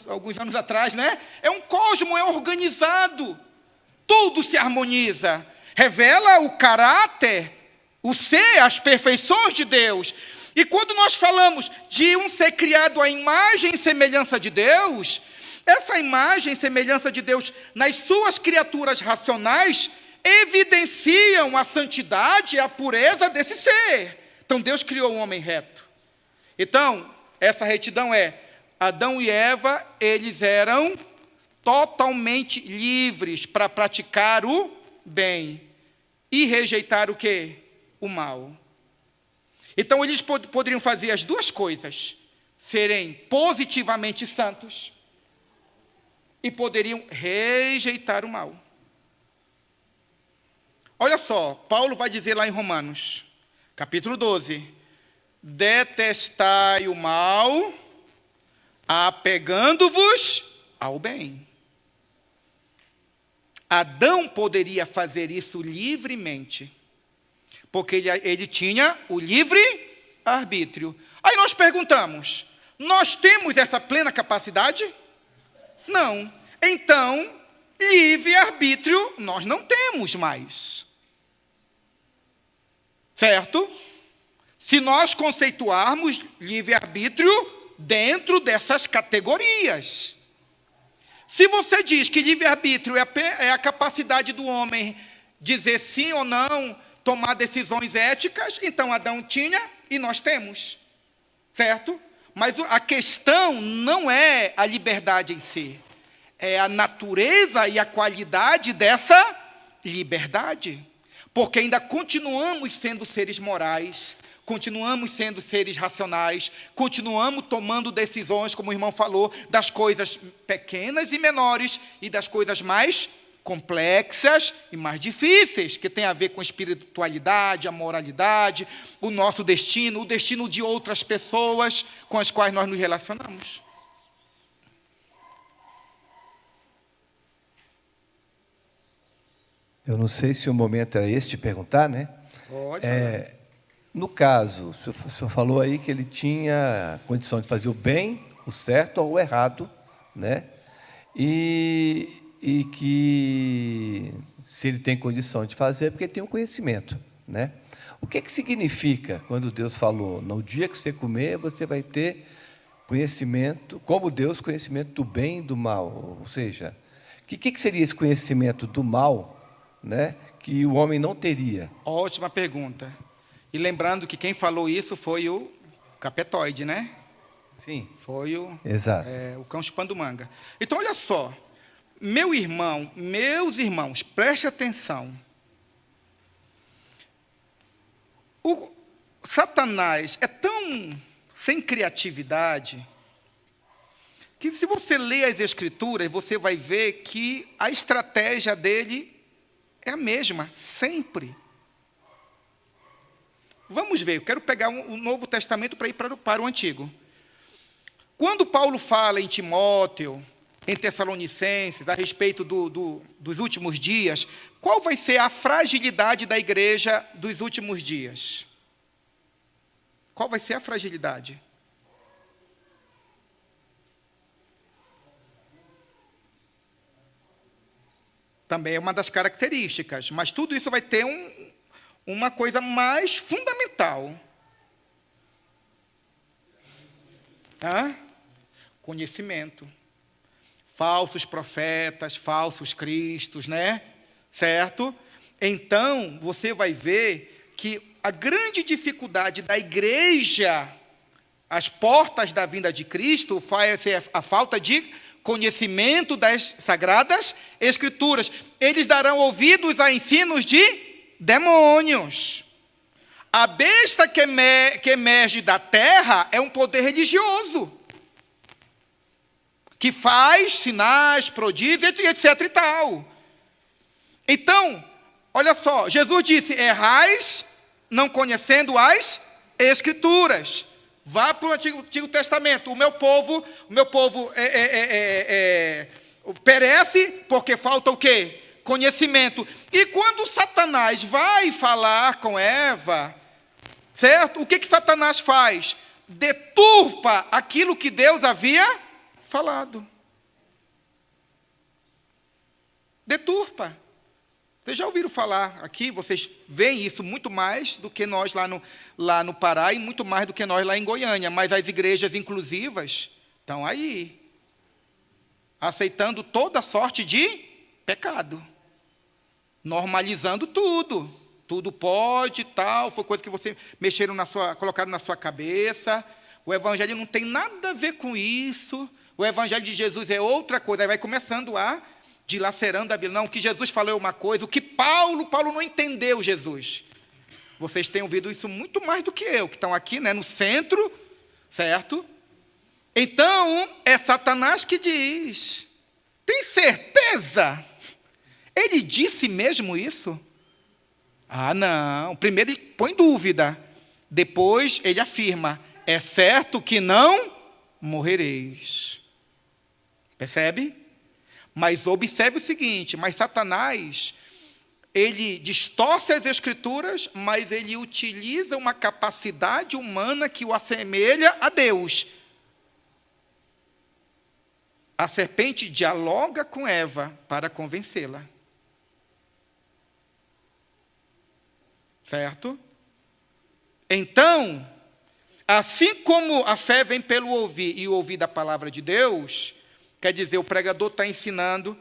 alguns anos atrás, né? É um cosmo, é organizado. Tudo se harmoniza. Revela o caráter, o ser, as perfeições de Deus. E quando nós falamos de um ser criado à imagem e semelhança de Deus, essa imagem e semelhança de Deus nas suas criaturas racionais evidenciam a santidade e a pureza desse ser. Então, Deus criou um homem reto. Então, essa retidão é, Adão e Eva, eles eram totalmente livres para praticar o bem e rejeitar o quê? O mal. Então, eles poderiam fazer as duas coisas, serem positivamente santos e poderiam rejeitar o mal. Olha só, Paulo vai dizer lá em Romanos, capítulo 12, detestai o mal, apegando-vos ao bem. Adão poderia fazer isso livremente, porque ele tinha o livre-arbítrio. Aí nós perguntamos, nós temos essa plena capacidade? Não. Então, livre-arbítrio nós não temos mais. Certo? Se nós conceituarmos livre-arbítrio dentro dessas categorias. Se você diz que livre-arbítrio é a capacidade do homem dizer sim ou não, tomar decisões éticas, então Adão tinha e nós temos. Certo? Mas a questão não é a liberdade em si. é a natureza e a qualidade dessa liberdade. Porque ainda continuamos sendo seres morais, continuamos sendo seres racionais, continuamos tomando decisões, como o irmão falou, das coisas pequenas e menores e das coisas mais complexas e mais difíceis, que tem a ver com a espiritualidade, a moralidade, o nosso destino, o destino de outras pessoas com as quais nós nos relacionamos. Eu não sei se o momento era esse de perguntar, né? Pode. No caso, o senhor falou aí que ele tinha condição de fazer o bem, o certo ou o errado, né? E que se ele tem condição de fazer, é porque ele tem um conhecimento, né? O que significa quando Deus falou, no dia que você comer, você vai ter conhecimento, como Deus, conhecimento do bem e do mal? Ou seja, o que seria esse conhecimento do mal, né, que o homem não teria? Ótima pergunta. E lembrando que quem falou isso foi o Capetoide, né? Sim. Foi Exato. O cão chupando manga. Então, olha só. Meus irmãos, preste atenção. O Satanás é tão sem criatividade que, se você ler as Escrituras, você vai ver que a estratégia dele é a mesma, sempre. Vamos ver, eu quero pegar o Novo Testamento para ir para o Antigo. Quando Paulo fala em Timóteo, em Tessalonicenses, a respeito dos últimos dias, qual vai ser a fragilidade da igreja dos últimos dias? Qual vai ser a fragilidade? Também é uma das características, mas tudo isso vai ter uma coisa mais fundamental. Conhecimento. Falsos profetas, falsos cristos, né? Certo? Então, você vai ver que a grande dificuldade da igreja, às portas da vinda de Cristo, vai ser a falta de conhecimento das Sagradas Escrituras. Eles darão ouvidos a ensinos de demônios. A besta que emerge da terra é um poder religioso, que faz sinais, prodígios, etc. e tal. Então, olha só, Jesus disse, errais não conhecendo as Escrituras. Vá para o Antigo Testamento. O meu povo perece porque falta o quê? Conhecimento. E quando Satanás vai falar com Eva, certo? O que Satanás faz? Deturpa aquilo que Deus havia falado. Deturpa. Vocês já ouviram falar aqui, vocês veem isso muito mais do que nós lá no Pará e muito mais do que nós lá em Goiânia, mas as igrejas inclusivas estão aí, aceitando toda sorte de pecado, normalizando tudo. Tudo pode, tal, foi coisa que vocês colocaram na sua cabeça. O evangelho não tem nada a ver com isso. O evangelho de Jesus é outra coisa. Aí vai começando dilacerando a Bíblia. Não, o que Jesus falou é uma coisa, o que Paulo não entendeu Jesus. Vocês têm ouvido isso muito mais do que eu, que estão aqui, né, no centro, certo? Então, é Satanás que diz, tem certeza? Ele disse mesmo isso? Ah, não. Primeiro ele põe dúvida, depois ele afirma, é certo que não morrereis. Percebe? Mas observe o seguinte, mas Satanás, ele distorce as Escrituras, mas ele utiliza uma capacidade humana que o assemelha a Deus. A serpente dialoga com Eva para convencê-la. Certo? Então, assim como a fé vem pelo ouvir e o ouvir da palavra de Deus, quer dizer, o pregador está ensinando,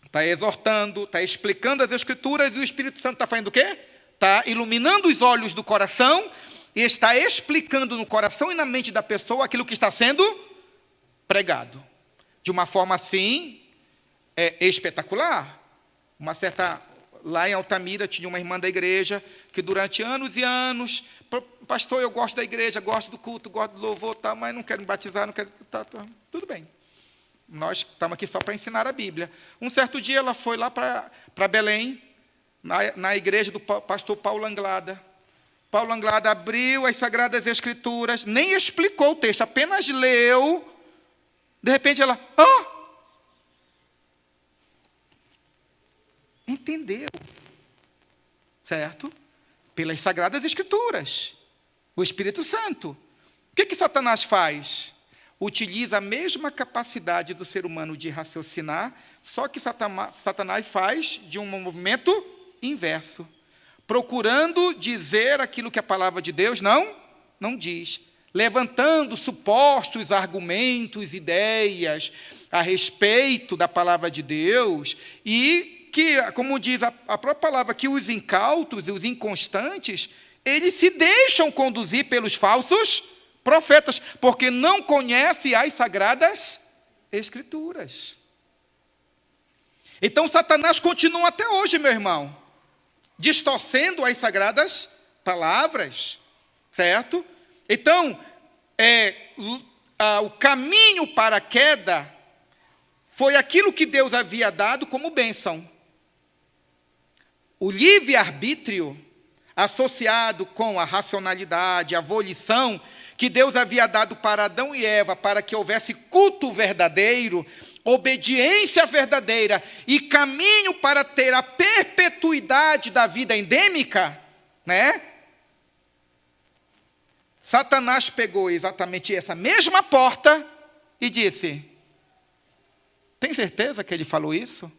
está exortando, está explicando as Escrituras, e o Espírito Santo está fazendo o quê? Está iluminando os olhos do coração e está explicando no coração e na mente da pessoa aquilo que está sendo pregado. de uma forma assim, espetacular. Lá em Altamira tinha uma irmã da igreja que durante anos e anos, pastor, eu gosto da igreja, gosto do culto, gosto do louvor, tá, mas não quero me batizar, não quero... Tá, tudo bem. Nós estamos aqui só para ensinar a Bíblia. Um certo dia ela foi lá para Belém, na igreja do pastor Paulo Anglada. Paulo Anglada abriu as Sagradas Escrituras, nem explicou o texto, apenas leu. De repente ela, entendeu, certo? Pelas Sagradas Escrituras, o Espírito Santo. O que Satanás faz? Utiliza a mesma capacidade do ser humano de raciocinar, só que Satanás faz de um movimento inverso, procurando dizer aquilo que a palavra de Deus não diz, levantando supostos argumentos, ideias a respeito da palavra de Deus, e que, como diz a própria palavra, que os incautos e os inconstantes, eles se deixam conduzir pelos falsos profetas, porque não conhecem as Sagradas Escrituras. Então, Satanás continua até hoje, meu irmão, distorcendo as sagradas palavras, certo? Então, o caminho para a queda foi aquilo que Deus havia dado como bênção. O livre-arbítrio, associado com a racionalidade, a volição, que Deus havia dado para Adão e Eva, para que houvesse culto verdadeiro, obediência verdadeira e caminho para ter a perpetuidade da vida endêmica, né? Satanás pegou exatamente essa mesma porta e disse: tem certeza que ele falou isso?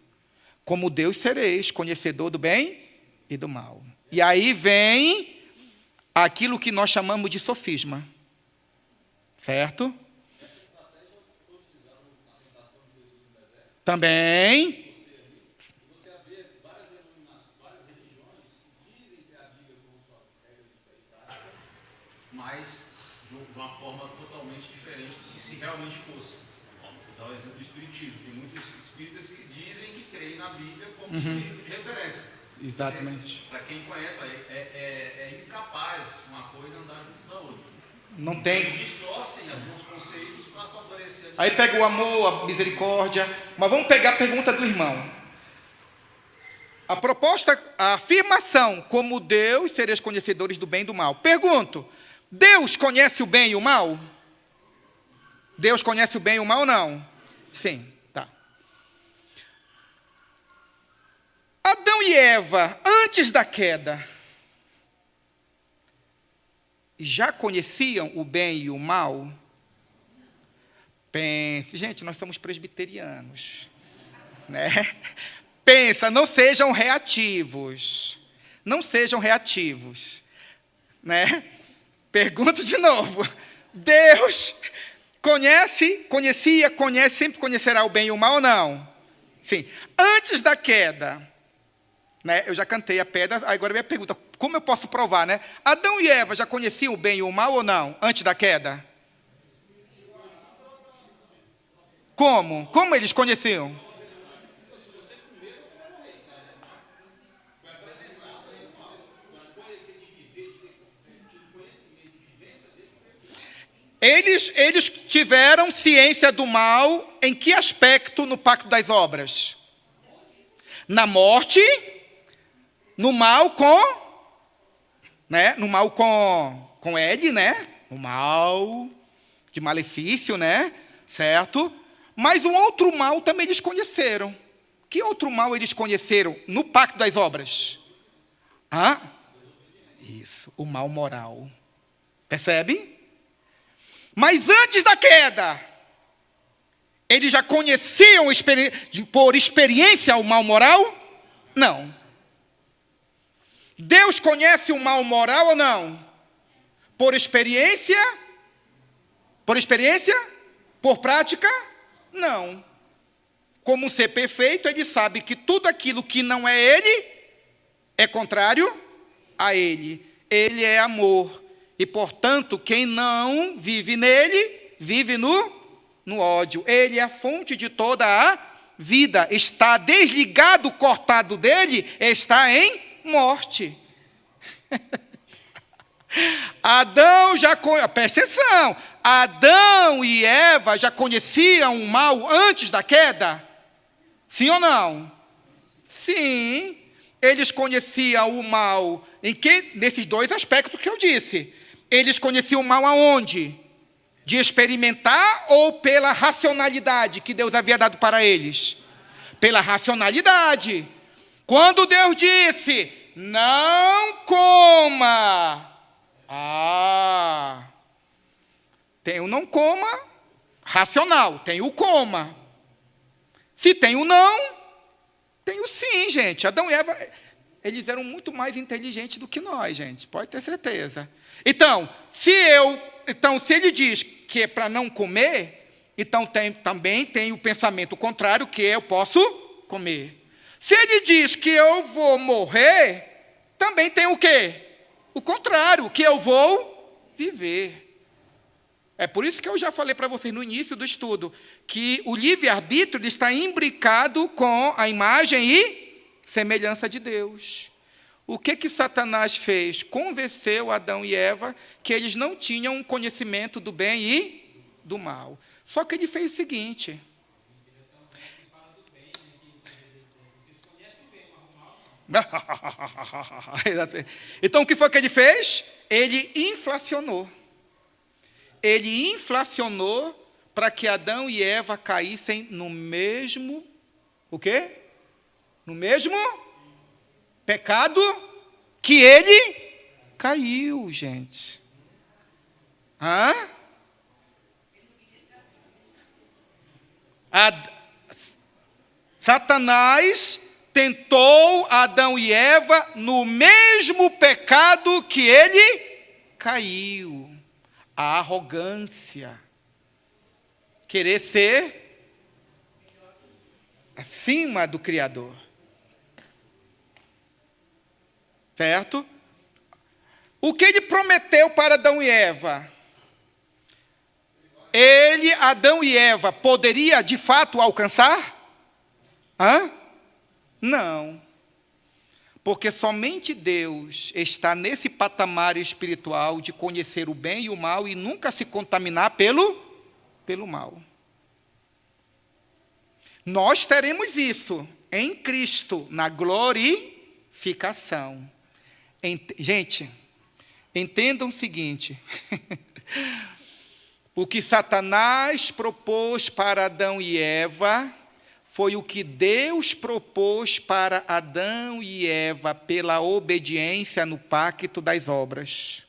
Como Deus sereis, conhecedor do bem e do mal. E aí vem aquilo que nós chamamos de sofisma, certo? Também. Você vê várias religiões que dizem que a Bíblia como sua regra de prática, mas de uma forma totalmente diferente do que se realmente fosse. Vou dar o exemplo do espiritismo. Tem muitos espíritas que dizem que creem na Bíblia como livro de referência. Exatamente. Para quem conhece, é incapaz uma coisa andar junto da outra. Não tem. Eles distorcem alguns conceitos para favorecer. Aí pega o amor, a misericórdia. Mas vamos pegar a pergunta do irmão. A proposta, a afirmação, como Deus sereis conhecedores do bem e do mal. Pergunto, Deus conhece o bem e o mal? Deus conhece o bem e o mal ou não? Sim, tá. Adão e Eva, antes da queda, já conheciam o bem e o mal? Pense, gente, nós somos presbiterianos, né? Pensa, não sejam reativos. Não sejam reativos, né? Pergunto de novo. Deus conhecia, sempre conhecerá o bem e o mal ou não? Sim. Antes da queda, né? Eu já cantei a pedra, agora vem a pergunta, como eu posso provar, né? Adão e Eva já conheciam o bem e o mal ou não, antes da queda? Como? Como eles conheciam? Eles tiveram ciência do mal em que aspecto no pacto das obras? Na morte, no mal com, né? No mal com Ed, né? O mal de malefício, né? Certo? Mas um outro mal também eles conheceram. Que outro mal eles conheceram no pacto das obras? Isso, o mal moral. Percebe? Mas antes da queda, eles já conheciam por experiência o mal moral? Não. Deus conhece o mal moral ou não? Por experiência? Por experiência? Por prática? Não. Como ser perfeito, ele sabe que tudo aquilo que não é ele é contrário a ele. Ele é amor. E, portanto, quem não vive nele, vive no no ódio. Ele é a fonte de toda a vida. Está desligado, cortado dele, está em morte. Adão já presta atenção. Adão e Eva já conheciam o mal antes da queda? Sim ou não? Sim. Eles conheciam o mal nesses dois aspectos que eu disse. Eles conheciam o mal aonde? De experimentar ou pela racionalidade que Deus havia dado para eles? Pela racionalidade. Quando Deus disse, não coma. Tem o não coma racional, tem o coma. Se tem o não, tem o sim, gente. Adão e Eva, eles eram muito mais inteligentes do que nós, gente, pode ter certeza. Então, se ele diz que é para não comer, então também tem o pensamento contrário, que eu posso comer. Se ele diz que eu vou morrer, também tem o quê? O contrário, que eu vou viver. É por isso que eu já falei para vocês no início do estudo, que o livre-arbítrio está imbricado com a imagem e semelhança de Deus. O que Satanás fez? Convenceu Adão e Eva que eles não tinham conhecimento do bem e do mal. Só que ele fez o seguinte. Então, o que foi que ele fez? Ele inflacionou. Ele inflacionou para que Adão e Eva caíssem no mesmo, o quê? No mesmo pecado que ele caiu, gente. Satanás tentou Adão e Eva no mesmo pecado que ele caiu. A arrogância. Querer ser acima do Criador. Certo? O que ele prometeu para Adão e Eva? Adão e Eva, poderia de fato alcançar? Não. Porque somente Deus está nesse patamar espiritual de conhecer o bem e o mal e nunca se contaminar pelo mal. Nós teremos isso em Cristo, na glorificação. Gente, entendam o seguinte. O que Satanás propôs para Adão e Eva foi o que Deus propôs para Adão e Eva pela obediência no pacto das obras.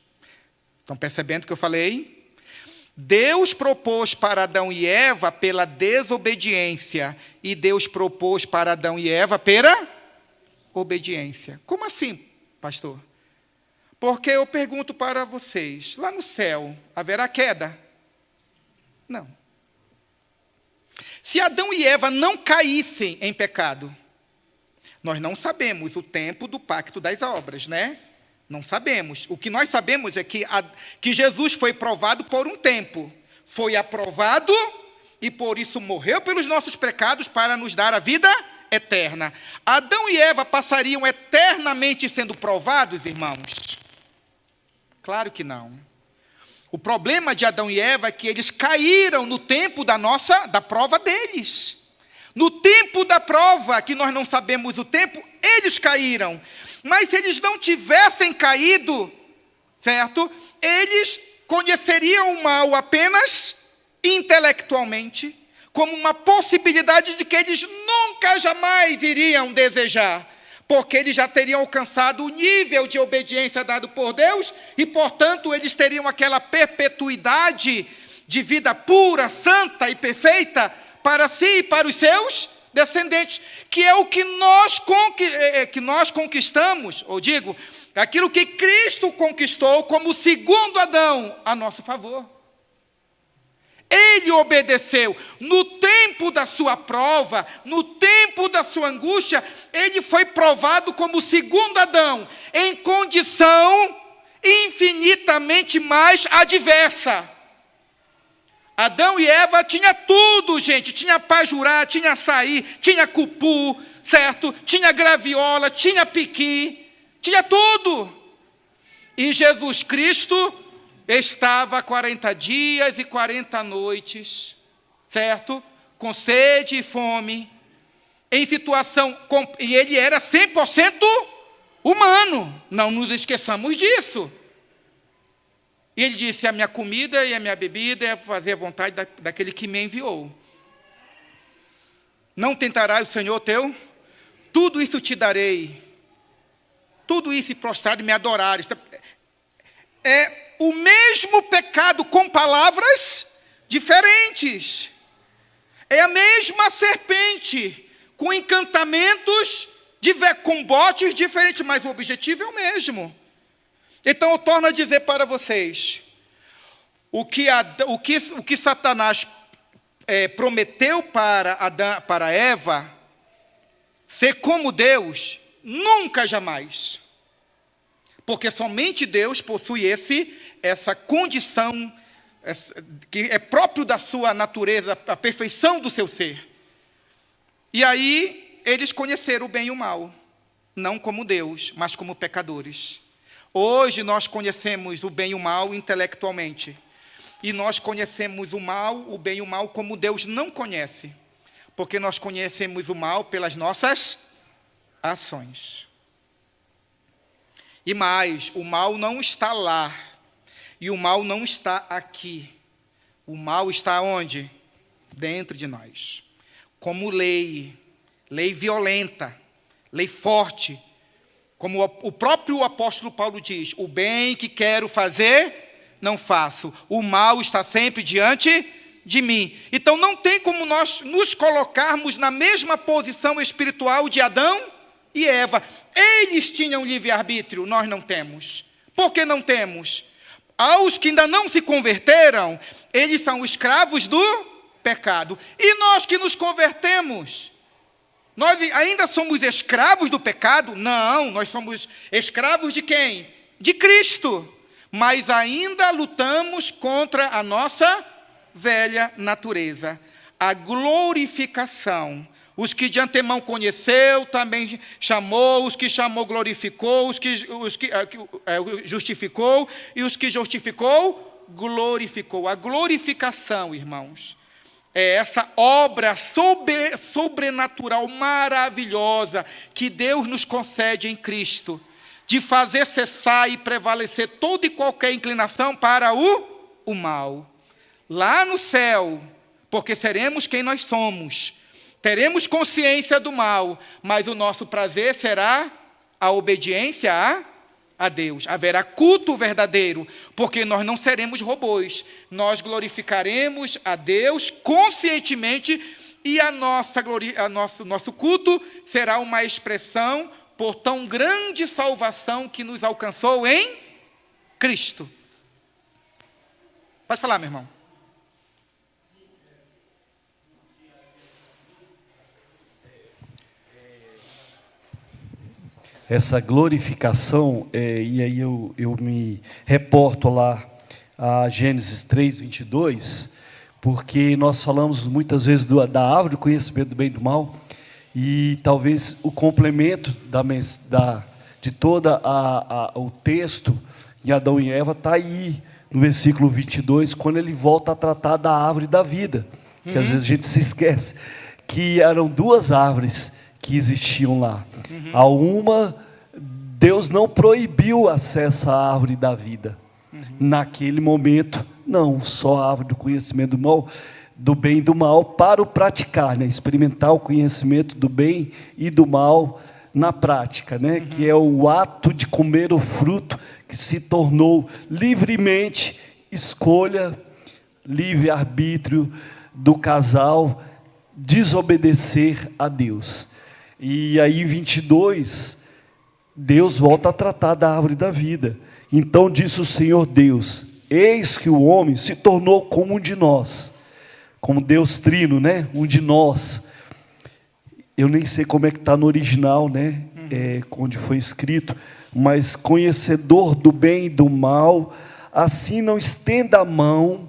Estão percebendo o que eu falei? Deus propôs para Adão e Eva pela desobediência, e Deus propôs para Adão e Eva pela obediência. Como assim, pastor? Porque eu pergunto para vocês, lá no céu, haverá queda? Não. Se Adão e Eva não caíssem em pecado, nós não sabemos o tempo do pacto das obras, né? Não sabemos. O que nós sabemos é que Jesus foi provado por um tempo. Foi aprovado e por isso morreu pelos nossos pecados para nos dar a vida eterna. Adão e Eva passariam eternamente sendo provados, irmãos? Claro que não. O problema de Adão e Eva é que eles caíram no tempo da prova deles. No tempo da prova, que nós não sabemos o tempo, eles caíram. Mas se eles não tivessem caído, certo? Eles conheceriam o mal apenas intelectualmente, como uma possibilidade de que eles nunca, jamais iriam desejar. Porque eles já teriam alcançado o nível de obediência dado por Deus e, portanto, eles teriam aquela perpetuidade de vida pura, santa e perfeita para si e para os seus descendentes, que é o que nós conquistamos, ou digo, aquilo que Cristo conquistou como segundo Adão a nosso favor. Ele obedeceu. No tempo da sua prova, no tempo da sua angústia, ele foi provado como segundo Adão, em condição infinitamente mais adversa. Adão e Eva tinha tudo, gente. Tinha pajurá, tinha açaí, tinha cupu, certo? Tinha graviola, tinha piqui, tinha tudo. E Jesus Cristo estava 40 dias e 40 noites, certo? Com sede e fome, em situação... E ele era 100% humano, não nos esqueçamos disso. E ele disse, a minha comida e a minha bebida é fazer a vontade daquele que me enviou. Não tentarás o Senhor teu? Tudo isso te darei. Tudo isso e prostrar e me adorares. É o mesmo pecado com palavras diferentes. É a mesma serpente, com encantamentos, com botes diferentes, mas o objetivo é o mesmo. Então eu torno a dizer para vocês, o que Satanás prometeu para Eva, ser como Deus, nunca jamais. Porque somente Deus possui essa condição que é próprio da sua natureza, a perfeição do seu ser. E aí, eles conheceram o bem e o mal, não como Deus, mas como pecadores. Hoje nós conhecemos o bem e o mal intelectualmente. E nós conhecemos o mal, o bem e o mal como Deus não conhece. Porque nós conhecemos o mal pelas nossas ações. E mais, o mal não está lá. E o mal não está aqui. O mal está onde? Dentro de nós. Como lei violenta, lei forte. Como o próprio apóstolo Paulo diz, o bem que quero fazer, não faço. O mal está sempre diante de mim. Então não tem como nós nos colocarmos na mesma posição espiritual de Adão e Eva. Eles tinham livre-arbítrio, nós não temos. Por que não temos? Aos que ainda não se converteram, eles são escravos do pecado. E nós que nos convertemos, nós ainda somos escravos do pecado? Não, nós somos escravos de quem? De Cristo. Mas ainda lutamos contra a nossa velha natureza. A glorificação. Os que de antemão conheceu, também chamou, os que chamou, glorificou, os que justificou, e os que justificou, glorificou. A glorificação, irmãos, é essa obra sobrenatural, maravilhosa, que Deus nos concede em Cristo, de fazer cessar e prevalecer toda e qualquer inclinação para o mal. Lá no céu, porque seremos quem nós somos, teremos consciência do mal, mas o nosso prazer será a obediência a Deus. Haverá culto verdadeiro, porque nós não seremos robôs. Nós glorificaremos a Deus conscientemente e nosso culto será uma expressão por tão grande salvação que nos alcançou em Cristo. Pode falar, meu irmão. Essa glorificação, e aí eu me reporto lá a Gênesis 3:22, porque nós falamos muitas vezes da árvore do conhecimento do bem e do mal, e talvez o complemento de todo o texto em Adão e Eva está aí, no versículo 22, quando ele volta a tratar da árvore da vida, que às vezes a gente se esquece, que eram duas árvores que existiam lá. A uma, Deus não proibiu acesso à árvore da vida. Naquele momento, não, só a árvore do conhecimento do bem e do mal para o praticar, né? Experimentar o conhecimento do bem e do mal na prática, né? Que é o ato de comer o fruto que se tornou livremente escolha, livre-arbítrio do casal desobedecer a Deus. E aí em 22, Deus volta a tratar da árvore da vida. Então disse o Senhor Deus, eis que o homem se tornou como um de nós, como Deus trino, né? Um de nós. Eu nem sei como é que está no original, né? Onde foi escrito, mas conhecedor do bem e do mal, assim não estenda a mão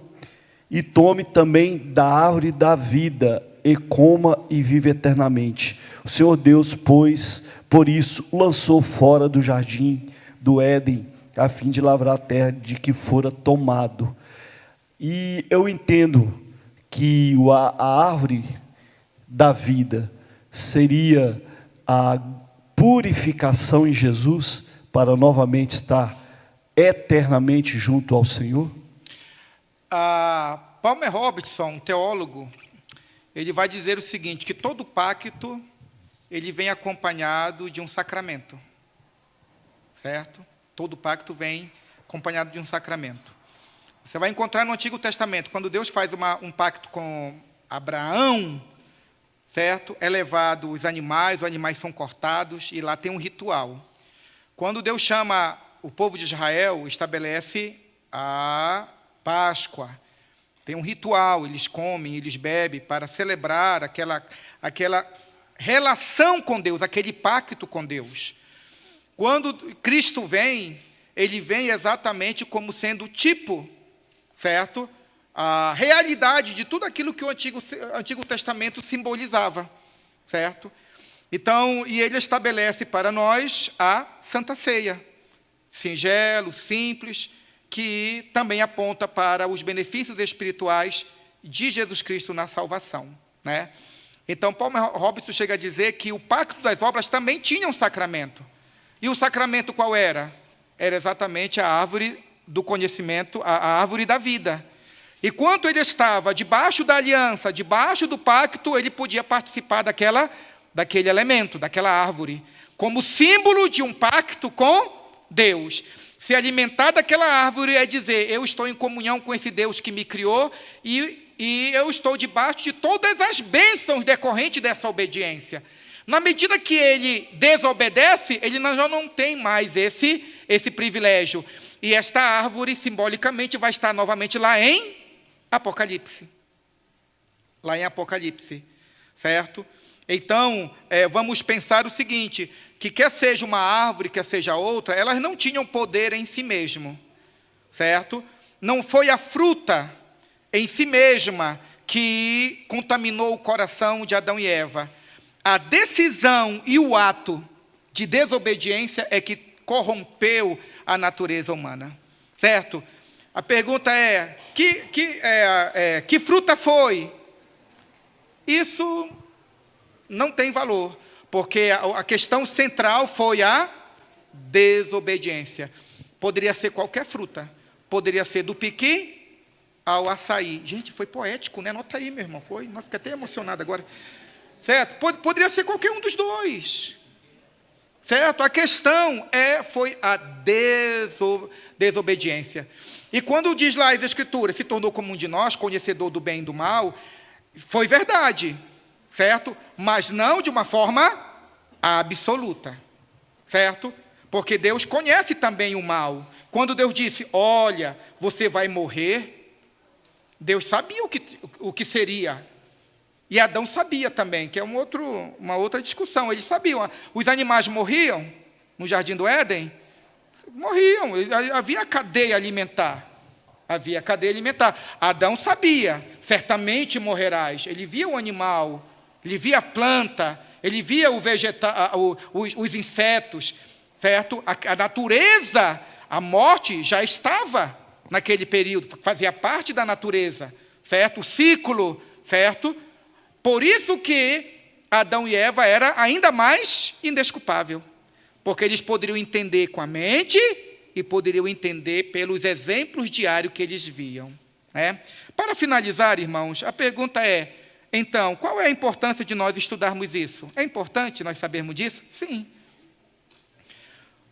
e tome também da árvore da vida, e coma e vive eternamente. O Senhor Deus, pois, por isso, o lançou fora do jardim do Éden, a fim de lavrar a terra de que fora tomado. E eu entendo que a árvore da vida seria a purificação em Jesus, para novamente estar eternamente junto ao Senhor. Palmer Robertson, um teólogo, ele vai dizer o seguinte, que todo pacto, ele vem acompanhado de um sacramento, certo? Todo pacto vem acompanhado de um sacramento. Você vai encontrar no Antigo Testamento, quando Deus faz um pacto com Abraão, certo? É levado os animais são cortados, e lá tem um ritual. Quando Deus chama o povo de Israel, estabelece a Páscoa. Tem um ritual, eles comem, eles bebem, para celebrar aquela relação com Deus, aquele pacto com Deus. Quando Cristo vem, ele vem exatamente como sendo tipo, certo? A realidade de tudo aquilo que o Antigo Testamento simbolizava, certo? Então, e ele estabelece para nós a Santa Ceia, singelo, simples, que também aponta para os benefícios espirituais de Jesus Cristo na salvação, né? Então, Palmer Robertson chega a dizer que o pacto das obras também tinha um sacramento. E o sacramento qual era? Era exatamente a árvore do conhecimento, a árvore da vida. E quando ele estava debaixo da aliança, debaixo do pacto, ele podia participar daquele elemento, daquela árvore, como símbolo de um pacto com Deus. Se alimentar daquela árvore é dizer, eu estou em comunhão com esse Deus que me criou e eu estou debaixo de todas as bênçãos decorrentes dessa obediência. Na medida que ele desobedece, ele já não tem mais esse privilégio. E esta árvore, simbolicamente, vai estar novamente lá em Apocalipse. Lá em Apocalipse, certo? Então, vamos pensar o seguinte, que quer seja uma árvore, quer seja outra, elas não tinham poder em si mesmo, certo? Não foi a fruta em si mesma que contaminou o coração de Adão e Eva. A decisão e o ato de desobediência é que corrompeu a natureza humana, certo? A pergunta é, que fruta foi? Isso não tem valor, porque a questão central foi a desobediência. Poderia ser qualquer fruta, poderia ser do piqui ao açaí. Gente, foi poético, né? Nota aí, meu irmão, foi. Nossa, fiquei até emocionado agora. Certo? Poderia ser qualquer um dos dois. Certo? A questão foi a desobediência. E quando diz lá as Escrituras, se tornou como um de nós, conhecedor do bem e do mal, foi verdade, certo? Mas não de uma forma absoluta, certo? Porque Deus conhece também o mal. Quando Deus disse, olha, você vai morrer, Deus sabia o que seria. E Adão sabia também, que é uma outra discussão. Eles sabiam, os animais morriam no Jardim do Éden, morriam, havia cadeia alimentar. Havia cadeia alimentar. Adão sabia, certamente morrerás. Ele via o animal, ele via a planta, ele via os insetos, certo? A natureza, a morte já estava naquele período, fazia parte da natureza, certo? O ciclo, certo? Por isso que Adão e Eva era ainda mais indesculpável, porque eles poderiam entender com a mente e poderiam entender pelos exemplos diários que eles viam, né? Para finalizar, irmãos, a pergunta é, então, qual é a importância de nós estudarmos isso? É importante nós sabermos disso? Sim.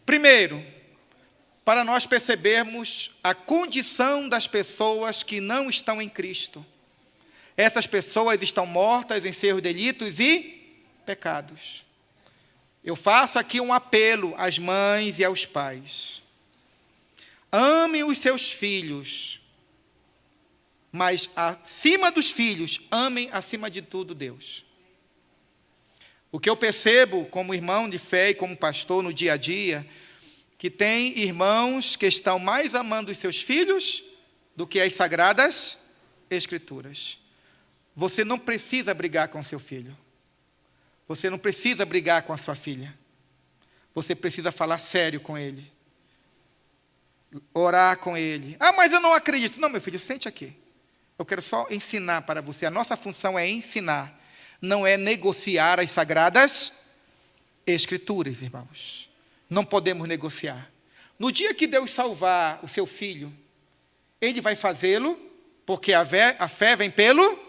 Primeiro, para nós percebermos a condição das pessoas que não estão em Cristo. Essas pessoas estão mortas em seus delitos e pecados. Eu faço aqui um apelo às mães e aos pais. Amem os seus filhos, mas acima dos filhos, amem acima de tudo Deus. O que eu percebo como irmão de fé e como pastor no dia a dia, que tem irmãos que estão mais amando os seus filhos do que as sagradas Escrituras. Você não precisa brigar com seu filho. Você não precisa brigar com a sua filha. Você precisa falar sério com ele. Orar com ele. Ah, mas eu não acredito. Não, meu filho, sente aqui. Eu quero só ensinar para você. A nossa função é ensinar. Não é negociar as sagradas Escrituras, irmãos. Não podemos negociar. No dia que Deus salvar o seu filho, Ele vai fazê-lo, porque a fé vem pelo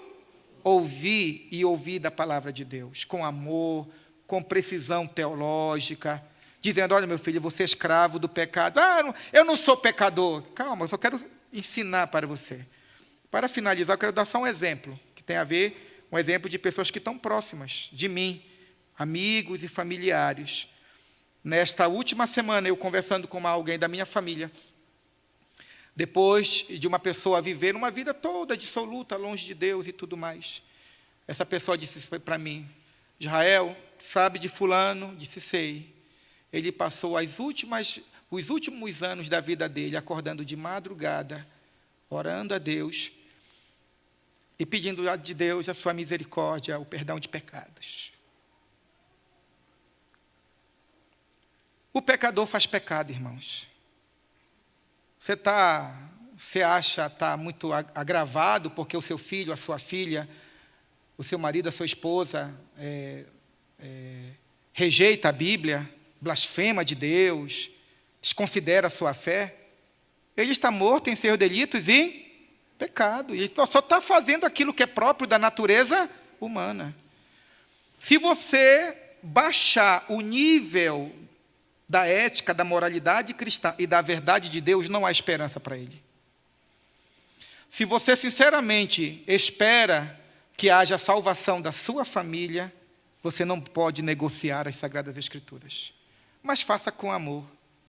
ouvir e ouvir da palavra de Deus, com amor, com precisão teológica, dizendo, olha meu filho, você é escravo do pecado. Ah, eu não sou pecador. Calma, eu só quero ensinar para você. Para finalizar, eu quero dar só um exemplo, que tem a ver, um exemplo de pessoas que estão próximas de mim, amigos e familiares. Nesta última semana, eu conversando com alguém da minha família, depois de uma pessoa viver uma vida toda dissoluta, longe de Deus e tudo mais, essa pessoa disse para mim, Israel, sabe de fulano? Disse, sei. Ele passou os últimos anos da vida dele, acordando de madrugada, orando a Deus, e pedindo de Deus a sua misericórdia, o perdão de pecados. O pecador faz pecado, irmãos. Você acha está muito agravado porque o seu filho, a sua filha, o seu marido, a sua esposa rejeita a Bíblia, blasfema de Deus, desconsidera a sua fé? Ele está morto em seus delitos e pecado. Ele só está fazendo aquilo que é próprio da natureza humana. Se você baixar o nível da ética, da moralidade cristã e da verdade de Deus, não há esperança para ele. Se você sinceramente espera que haja salvação da sua família, você não pode negociar as Sagradas Escrituras. Mas faça com amor.